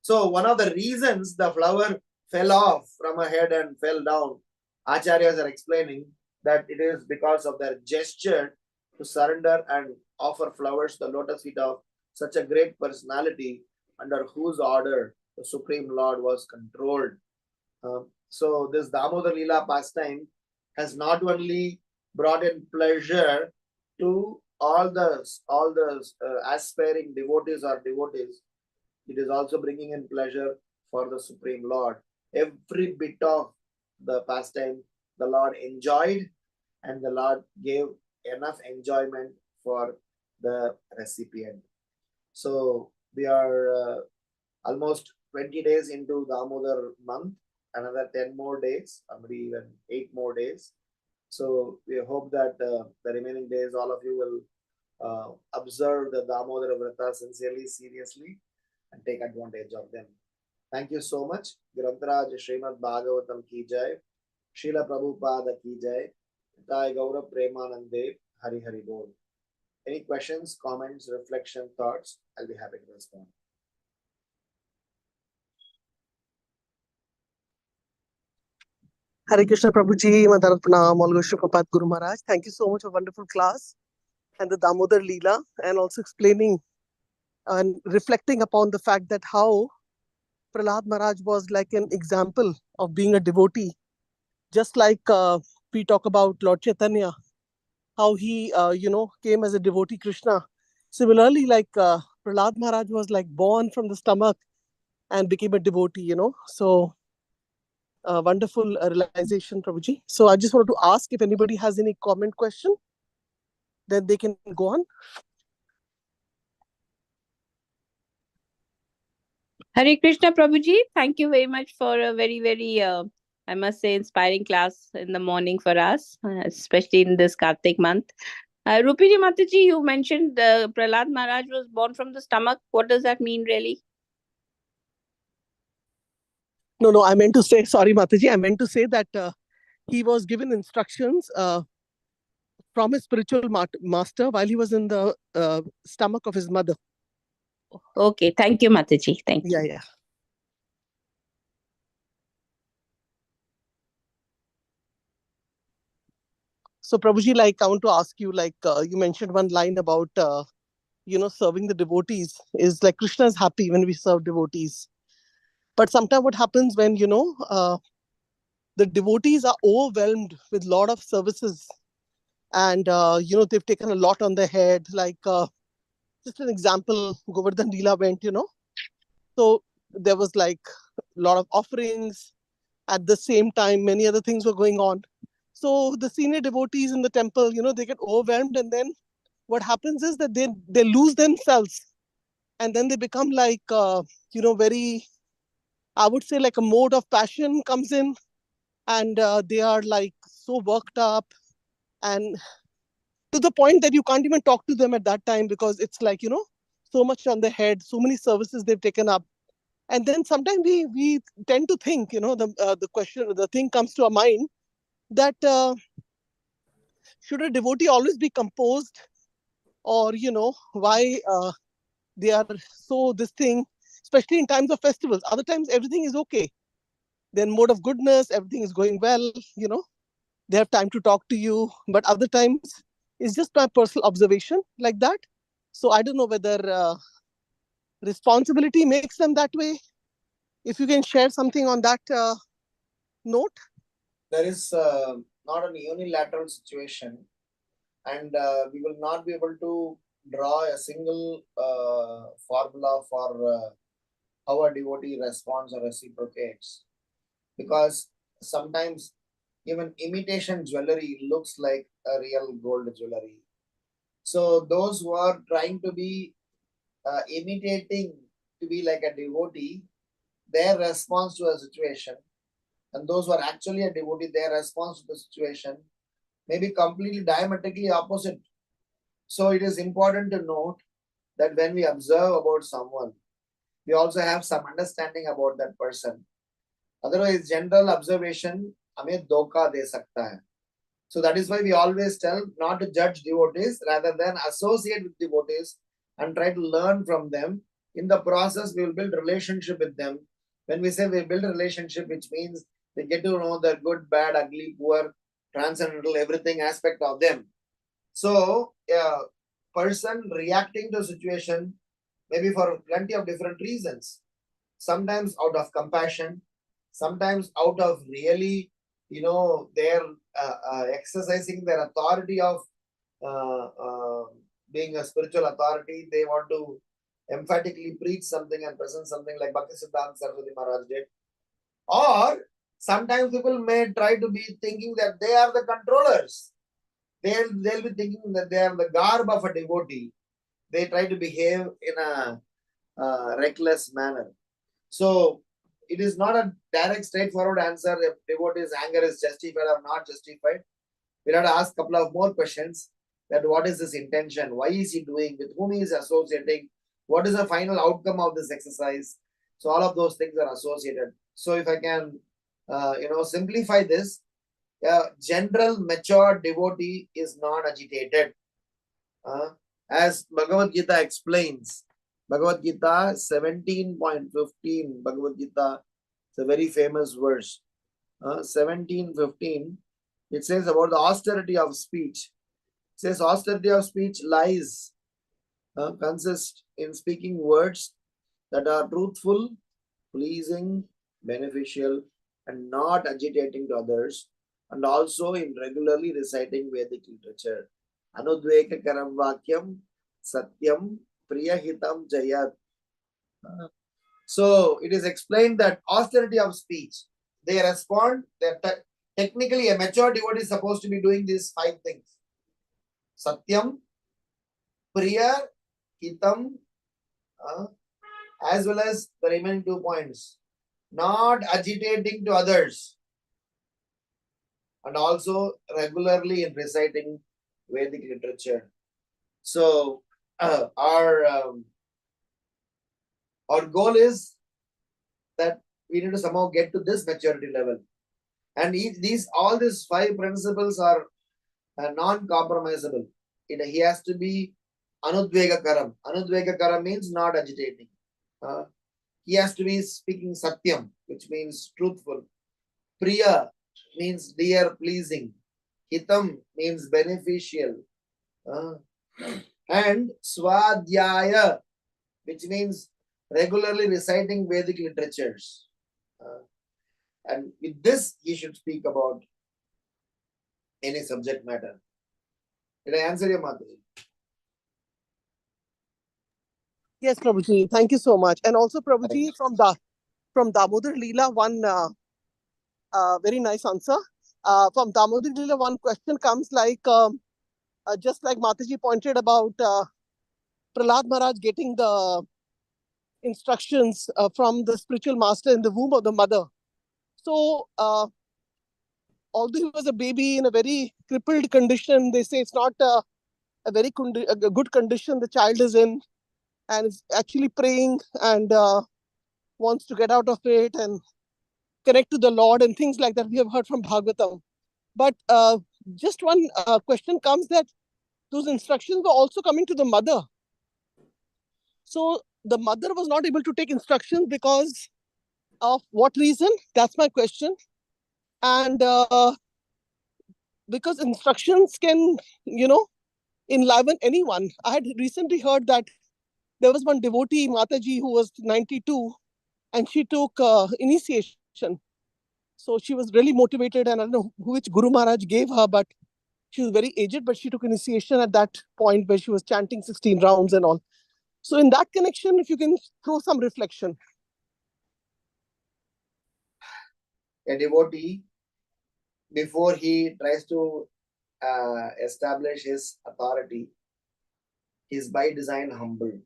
So one of the reasons the flower fell off from her head and fell down, Acharyas are explaining that it is because of their gesture to surrender and offer flowers to the lotus feet of such a great personality, under whose order the Supreme Lord was controlled. So this Damodar Lila pastime has not only brought in pleasure to all the aspiring devotees or devotees, it is also bringing in pleasure for the Supreme Lord. Every bit of the pastime the Lord enjoyed and the Lord gave enough enjoyment for the recipient. So we are almost 20 days into Damodar month, another 10 more days, or maybe even 8 more days. So we hope that the remaining days, all of you will observe the Damodar Vrata sincerely, seriously, and take advantage of them. Thank you so much. Grantaraj Srimad Bhagavatam ki jai. Srila Prabhupada ki jai. Jai Gaurav Premanande. Hari Hari Bol. Any questions, comments, reflection, thoughts? I'll be happy to respond. Hare Krishna Prabhuji, Madharat Pranam, all Guru Prabhupada Guru Maharaj. Thank you so much for a wonderful class and the Damodar Lila, and also explaining and reflecting upon the fact that how Prahlad Maharaj was like an example of being a devotee. Just like we talk about Lord Chaitanya, how he, came as a devotee Krishna. Similarly, like Prahlad Maharaj was like born from the stomach and became a devotee, So wonderful realization, Prabhuji. So I just wanted to ask if anybody has any comment, question, then they can go on. Hare Krishna Prabhuji, thank you very much for a very, very, I must say, inspiring class in the morning for us, especially in this Kartik month. Rupini Mataji, you mentioned Prahlad Maharaj was born from the stomach. What does that mean really? No, I meant to say, sorry Mataji, I meant to say that he was given instructions from his spiritual master while he was in the stomach of his mother. Okay, thank you Mataji, thank you. Yeah. So Prabhuji, like I want to ask you, like you mentioned one line about, serving the devotees is like Krishna is happy when we serve devotees. But sometimes what happens when, the devotees are overwhelmed with a lot of services and, they've taken a lot on their head. Like just an example, Govardhan Lila went, So there was like a lot of offerings. At the same time, many other things were going on. So the senior devotees in the temple, they get overwhelmed, and then what happens is that they lose themselves, and then they become like, very, I would say, like a mode of passion comes in, and they are like so worked up, and to the point that you can't even talk to them at that time because it's like, so much on their head, so many services they've taken up. And then sometimes we tend to think, the thing comes to our mind that should a devotee always be composed, or why they are so this thing, especially in times of festivals. Other times everything is okay, they're in mode of goodness, everything is going well, they have time to talk to you. But other times it's just my personal observation like that. So I don't know whether responsibility makes them that way. If you can share something on that note. There is not a unilateral situation, and we will not be able to draw a single formula for how a devotee responds or reciprocates, because sometimes even imitation jewelry looks like a real gold jewelry. So those who are trying to be imitating to be like a devotee, their response to a situation, and those who are actually a devotee, their response to the situation may be completely diametrically opposite. So it is important to note that when we observe about someone, we also have some understanding about that person. Otherwise, general observation हमें धोखा दे सकता है. So that is why we always tell not to judge devotees, rather than associate with devotees and try to learn from them. In the process, we will build relationship with them. When we say we build a relationship, which means we get to know the good, bad, ugly, poor, transcendental, everything aspect of them. So a person reacting to a situation maybe for plenty of different reasons. Sometimes out of compassion, sometimes out of really, they're exercising their authority of being a spiritual authority. They want to emphatically preach something and present something like Bhakti Siddhanta Saraswati Maharaj did. Or sometimes people may try to be thinking that they are the controllers. They'll be thinking that they are the garb of a devotee. They try to behave in a reckless manner. So it is not a direct, straightforward answer if devotee's anger is justified or not justified. We'll have to ask a couple of more questions. That what is his intention? Why is he doing? With whom he is associating? What is the final outcome of this exercise? So all of those things are associated. So if I can, simplify this, general mature devotee is non-agitated. As Bhagavad Gita explains, Bhagavad Gita 17.15, Bhagavad Gita, it's a very famous verse. 17:15, it says about the austerity of speech. It says austerity of speech lies, consist in speaking words that are truthful, pleasing, beneficial, and not agitating to others, and also in regularly reciting Vedic literature. Anudvekakaram vakyam satyam priyahitam jayat. So it is explained that austerity of speech, they respond, that technically a mature devotee is supposed to be doing these 5 things. Satyam, Priya, Hitam, as well as the remaining 2 points. Not agitating to others, and also regularly in reciting Vedic literature. So our goal is that we need to somehow get to this maturity level. And all these 5 principles are non-compromisable. He has to be anudvegakaram. Anudvegakaram means not agitating. He has to be speaking satyam, which means truthful. Priya means dear, pleasing. Hitam means beneficial. And swadhyaya, which means regularly reciting Vedic literatures. And with this, he should speak about any subject matter. Did I answer your Mataji? Yes, Prabhuji. Thank you so much. And also, Prabhuji, from Damodar Lila, one very nice answer. From Damodar Lila, one question comes like, just like Mataji pointed about Prahlad Maharaj getting the instructions from the spiritual master in the womb of the mother. So, although he was a baby in a very crippled condition, they say it's not a very good condition the child is in, and is actually praying and wants to get out of it and connect to the Lord and things like that. We have heard from Bhagavatam. But just one question comes that those instructions were also coming to the mother. So the mother was not able to take instructions because of what reason? That's my question. And because instructions can, enliven anyone. I had recently heard that there was one devotee, Mataji, who was 92, and she took initiation. So she was really motivated, and I don't know which Guru Maharaj gave her, but she was very aged, but she took initiation at that point where she was chanting 16 rounds and all. So in that connection, if you can throw some reflection. A devotee, before he tries to establish his authority, is by design humble.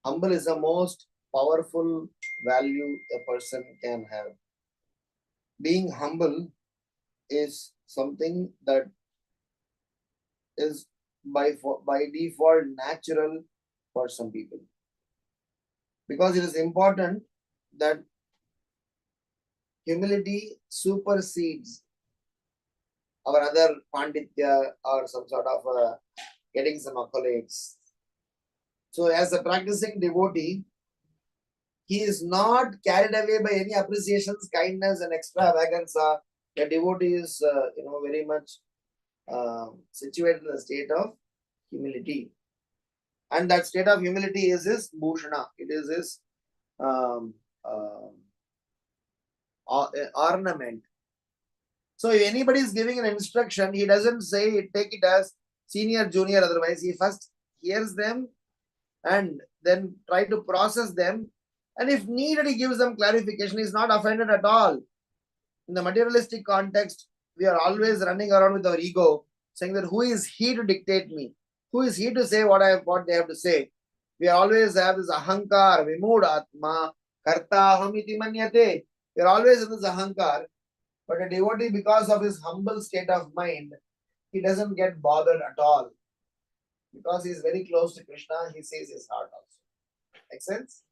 Humble is the most powerful value a person can have. Being humble is something that is by default natural for some people. Because it is important that humility supersedes our other panditya or some sort of getting some accolades. So as a practicing devotee, he is not carried away by any appreciations, kindness and extravagance. The devotee is very much situated in a state of humility. And that state of humility is his bhushana. It is his ornament. So if anybody is giving an instruction, he doesn't say take it as senior, junior, otherwise. He first hears them and then try to process them. And if needed, he gives them clarification. He is not offended at all. In the materialistic context, we are always running around with our ego, saying that who is he to dictate me? Who is he to say what they have to say? We always have this ahankar, vimud atma, karta hamiti manyate. We are always in this ahankar. But a devotee, because of his humble state of mind, he doesn't get bothered at all. Because he is very close to Krishna, he sees his heart also. Make sense?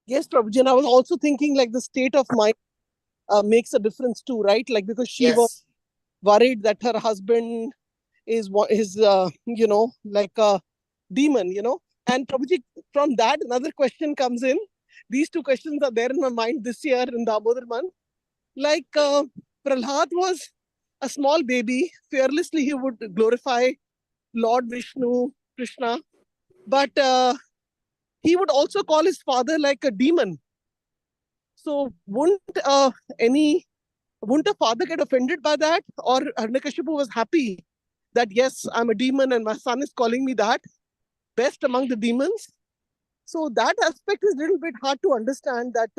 Yes, Prabhuji. And I was also thinking like the state of mind makes a difference too, right? Like because she was worried that her husband is like a demon, And Prabhuji, from that, another question comes in. These two questions are there in my mind this year in Damodar month. Like Prahlad was a small baby. Fearlessly, he would glorify Lord Vishnu, Krishna. But he would also call his father like a demon. So wouldn't a father get offended by that? Or Hiranyakashipu was happy that, yes, I'm a demon and my son is calling me that, best among the demons. So that aspect is a little bit hard to understand that,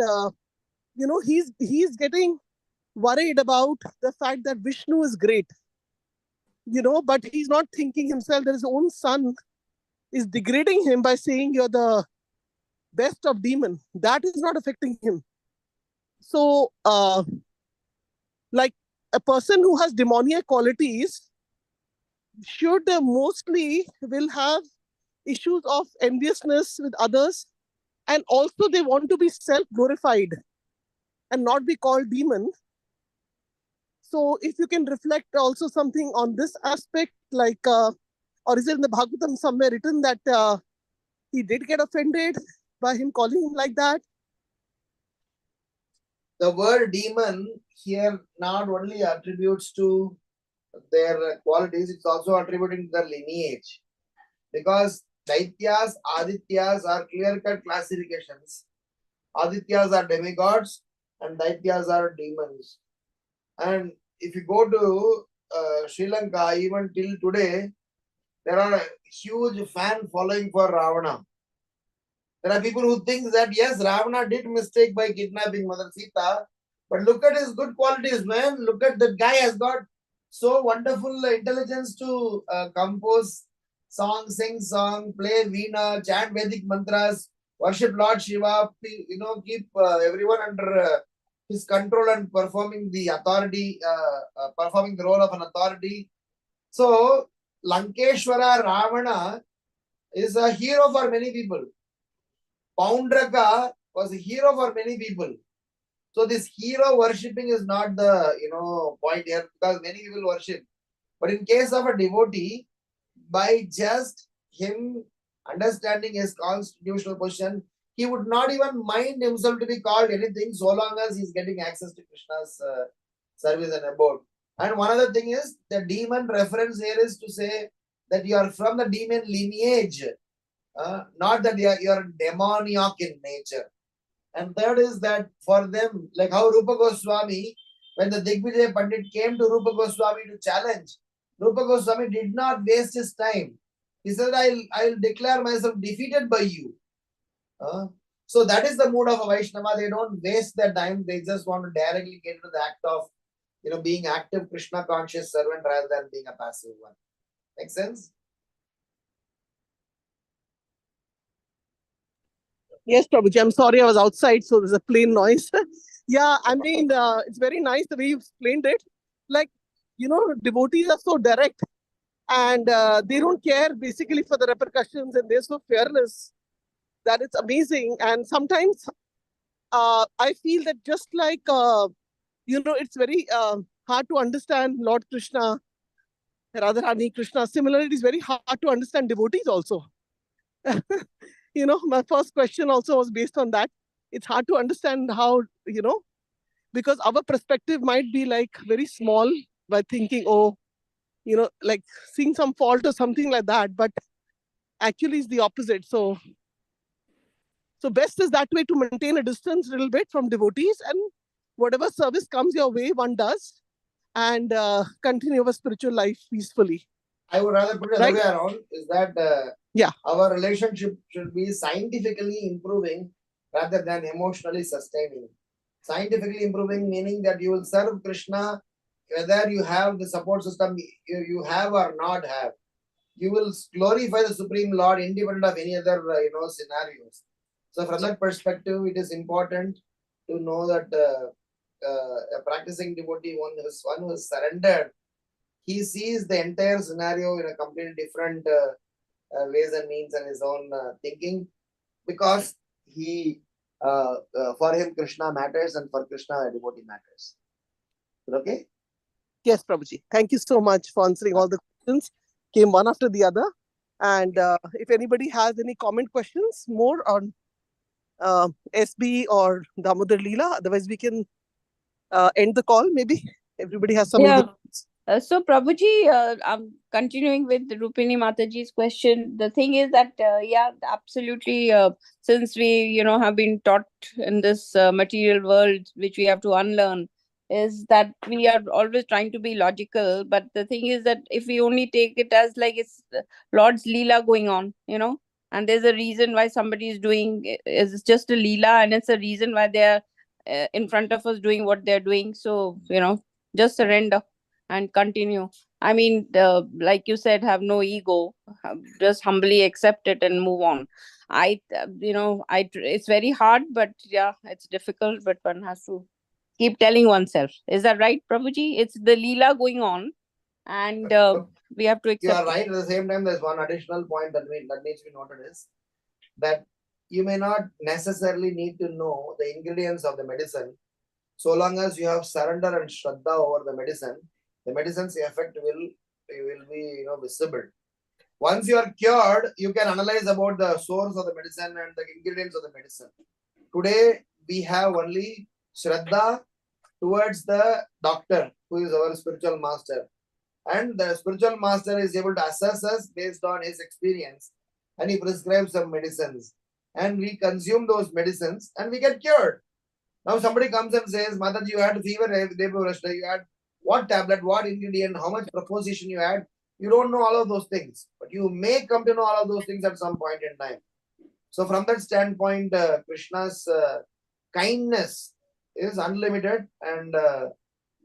he's getting worried about the fact that Vishnu is great, but he's not thinking himself that his own son is degrading him by saying you're the best of demon. That is not affecting him. So, like a person who has demoniac qualities should mostly will have issues of enviousness with others, and also they want to be self-glorified and not be called demon. So if you can reflect also something on this aspect, like, or is it in the Bhagavatam somewhere written that he did get offended by him calling him like that? The word demon here not only attributes to their qualities, it's also attributing to their lineage. Because Daityas, Adityas are clear-cut classifications. Adityas are demigods and Daityas are demons. And if you go to Sri Lanka, even till today, there are a huge fan following for Ravana. There are people who think that yes, Ravana did mistake by kidnapping Mother Sita, but look at his good qualities, man. Look at that guy has got so wonderful intelligence to compose song, sing song, play veena, chant Vedic mantras, worship Lord Shiva, keep everyone under his control and performing the authority, performing the role of an authority. So, Lankeshwara Ravana is a hero for many people. Poundraka was a hero for many people. So this hero worshipping is not the point here, because many people worship. But in case of a devotee, by just him understanding his constitutional position, he would not even mind himself to be called anything so long as he's getting access to Krishna's service and abode. And one other thing is, the demon reference here is to say that you are from the demon lineage. Not that you are demoniac in nature. And third is that for them, like how Rupa Goswami, when the Digvijay Pandit came to Rupa Goswami to challenge, Rupa Goswami did not waste his time. He said, I'll declare myself defeated by you. So that is the mood of a Vaishnava. They don't waste their time. They just want to directly get into the act of being active Krishna conscious servant rather than being a passive one. Make sense? Yes, Prabhuji. I'm sorry, I was outside, so there's a plain noise. Yeah, I mean, it's very nice the way you explained it. Like, devotees are so direct and they don't care basically for the repercussions, and they're so fearless that it's amazing. And sometimes I feel that just like, it's very hard to understand Lord Krishna, Radharani, Krishna. Similarly, it is very hard to understand devotees also. My first question also was based on that. It's hard to understand how, because our perspective might be like very small by thinking, like seeing some fault or something like that, but actually it's the opposite. So best is that way, to maintain a distance a little bit from devotees, and whatever service comes your way, one does, and continue our spiritual life peacefully. I would rather put it the other way around, is that our relationship should be scientifically improving rather than emotionally sustaining. Scientifically improving meaning that you will serve Krishna whether you have the support system you have or not have. You will glorify the Supreme Lord independent of any other scenarios. So from that perspective, it is important to know that a practicing devotee, one who is surrendered, he sees the entire scenario in a completely different ways and means and his own thinking, because he for him Krishna matters, and for Krishna a devotee matters. Okay? Yes, Prabhuji. Thank you so much for answering all the questions. Came one after the other. And if anybody has any comment questions more on SB or Damodar Lila, otherwise we can end the call maybe. Everybody has some Yeah. questions. So Prabhuji, I'm continuing with Rupini Mataji's question. The thing is that, yeah, absolutely. Since we, have been taught in this material world, which we have to unlearn, is that we are always trying to be logical. But the thing is that if we only take it as like it's Lord's Lila going on, and there's a reason why somebody is doing, it's just a Lila, and it's a reason why they're in front of us doing what they're doing. So, just surrender and continue. I mean, like you said, have no ego, just humbly accept it and move on. It's very hard, but yeah, it's difficult, but one has to keep telling oneself. Is that right, Prabhuji? It's the Leela going on, and we have to accept You are it. right. At the same time, there's one additional point that needs to be noted is that you may not necessarily need to know the ingredients of the medicine. So long as you have surrender and shraddha over the medicine's effect will be visible. Once you are cured, you can analyze about the source of the medicine and the ingredients of the medicine. Today, we have only shraddha towards the doctor, who is our spiritual master. And the spiritual master is able to assess us based on his experience, and he prescribes some medicines. And we consume those medicines and we get cured. Now somebody comes and says, Mataji, you had fever, you had what tablet, what ingredient, how much proposition you had. You don't know all of those things, but you may come to know all of those things at some point in time. So from that standpoint, Krishna's kindness is unlimited, and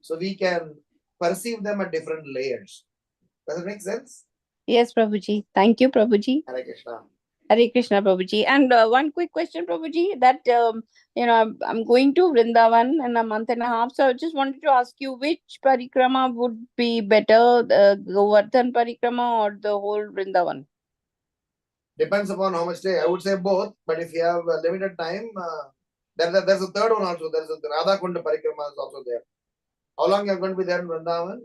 so we can perceive them at different layers. Does it make sense? Yes, Prabhuji. Thank you, Prabhuji. Hare Krishna. Hare Krishna, Prabhuji. And one quick question, Prabhuji, that, I'm going to Vrindavan in a month and a half. So I just wanted to ask you, which parikrama would be better, the Govardhan parikrama or the whole Vrindavan? Depends upon how much day. I would say both, but if you have a limited time, there's a third one also. There's a Radha Kunda parikrama is also there. How long you are going to be there in Vrindavan?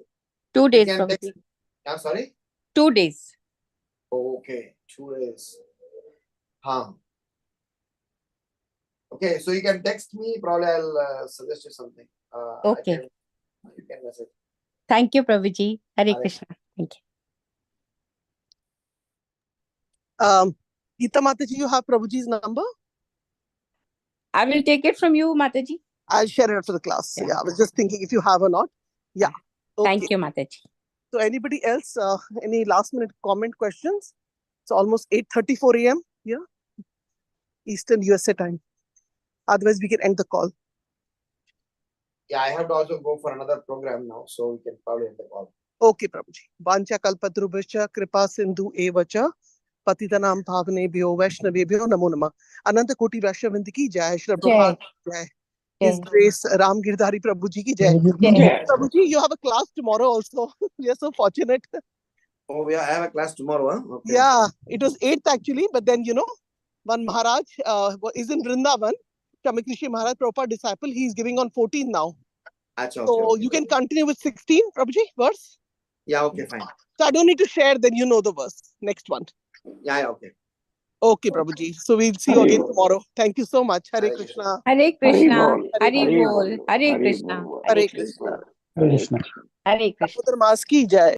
2 days, Prabhuji. I'm sorry? 2 days. Okay, 2 days. Okay, so you can text me. Probably I'll suggest you something. Okay. You can message. Thank you, Prabhuji. Hare Hare Krishna. Thank you. Geeta Mataji, you have Prabhuji's number? I will take it from you, Mataji. I'll share it after the class. Yeah, I was just thinking if you have or not. Yeah. Okay. Thank you, Mataji. So anybody else, any last minute comment questions? It's almost 8:34 a.m. here, Eastern USA time. Otherwise, we can end the call. Yeah, I have to also go for another program now, so we can probably end the call. Okay, Prabhuji. Vancha kalpatrubhascha kripa sindhu evacha patitanam bhavnebhyo vaishnavebhyo namo namah. Ananta koti vaishnavindi ki jai. Shri Prabhupada jai. His Grace Ramgiridhari Prabhuji ki jai. Prabhuji, you have a class tomorrow also. We are so fortunate. Oh, yeah, I have a class tomorrow. Huh? Okay. Yeah, it was 8th actually, but then one Maharaj is in Vrindavan. Tamikrishi Maharaj, Prabhupada disciple, he is giving on 14 now. Achha, So okay, you can continue with 16, Prabhuji, verse. Yeah, okay, fine. So I don't need to share, then you know the verse. Next one. Yeah, okay. Okay, Prabhuji. So we'll see you again tomorrow. Thank you so much. Hare Krishna. Hare Krishna. Hare Hare Bol. Hare Krishna. Hare Krishna. Hare Krishna. Damodar Mas ki jai.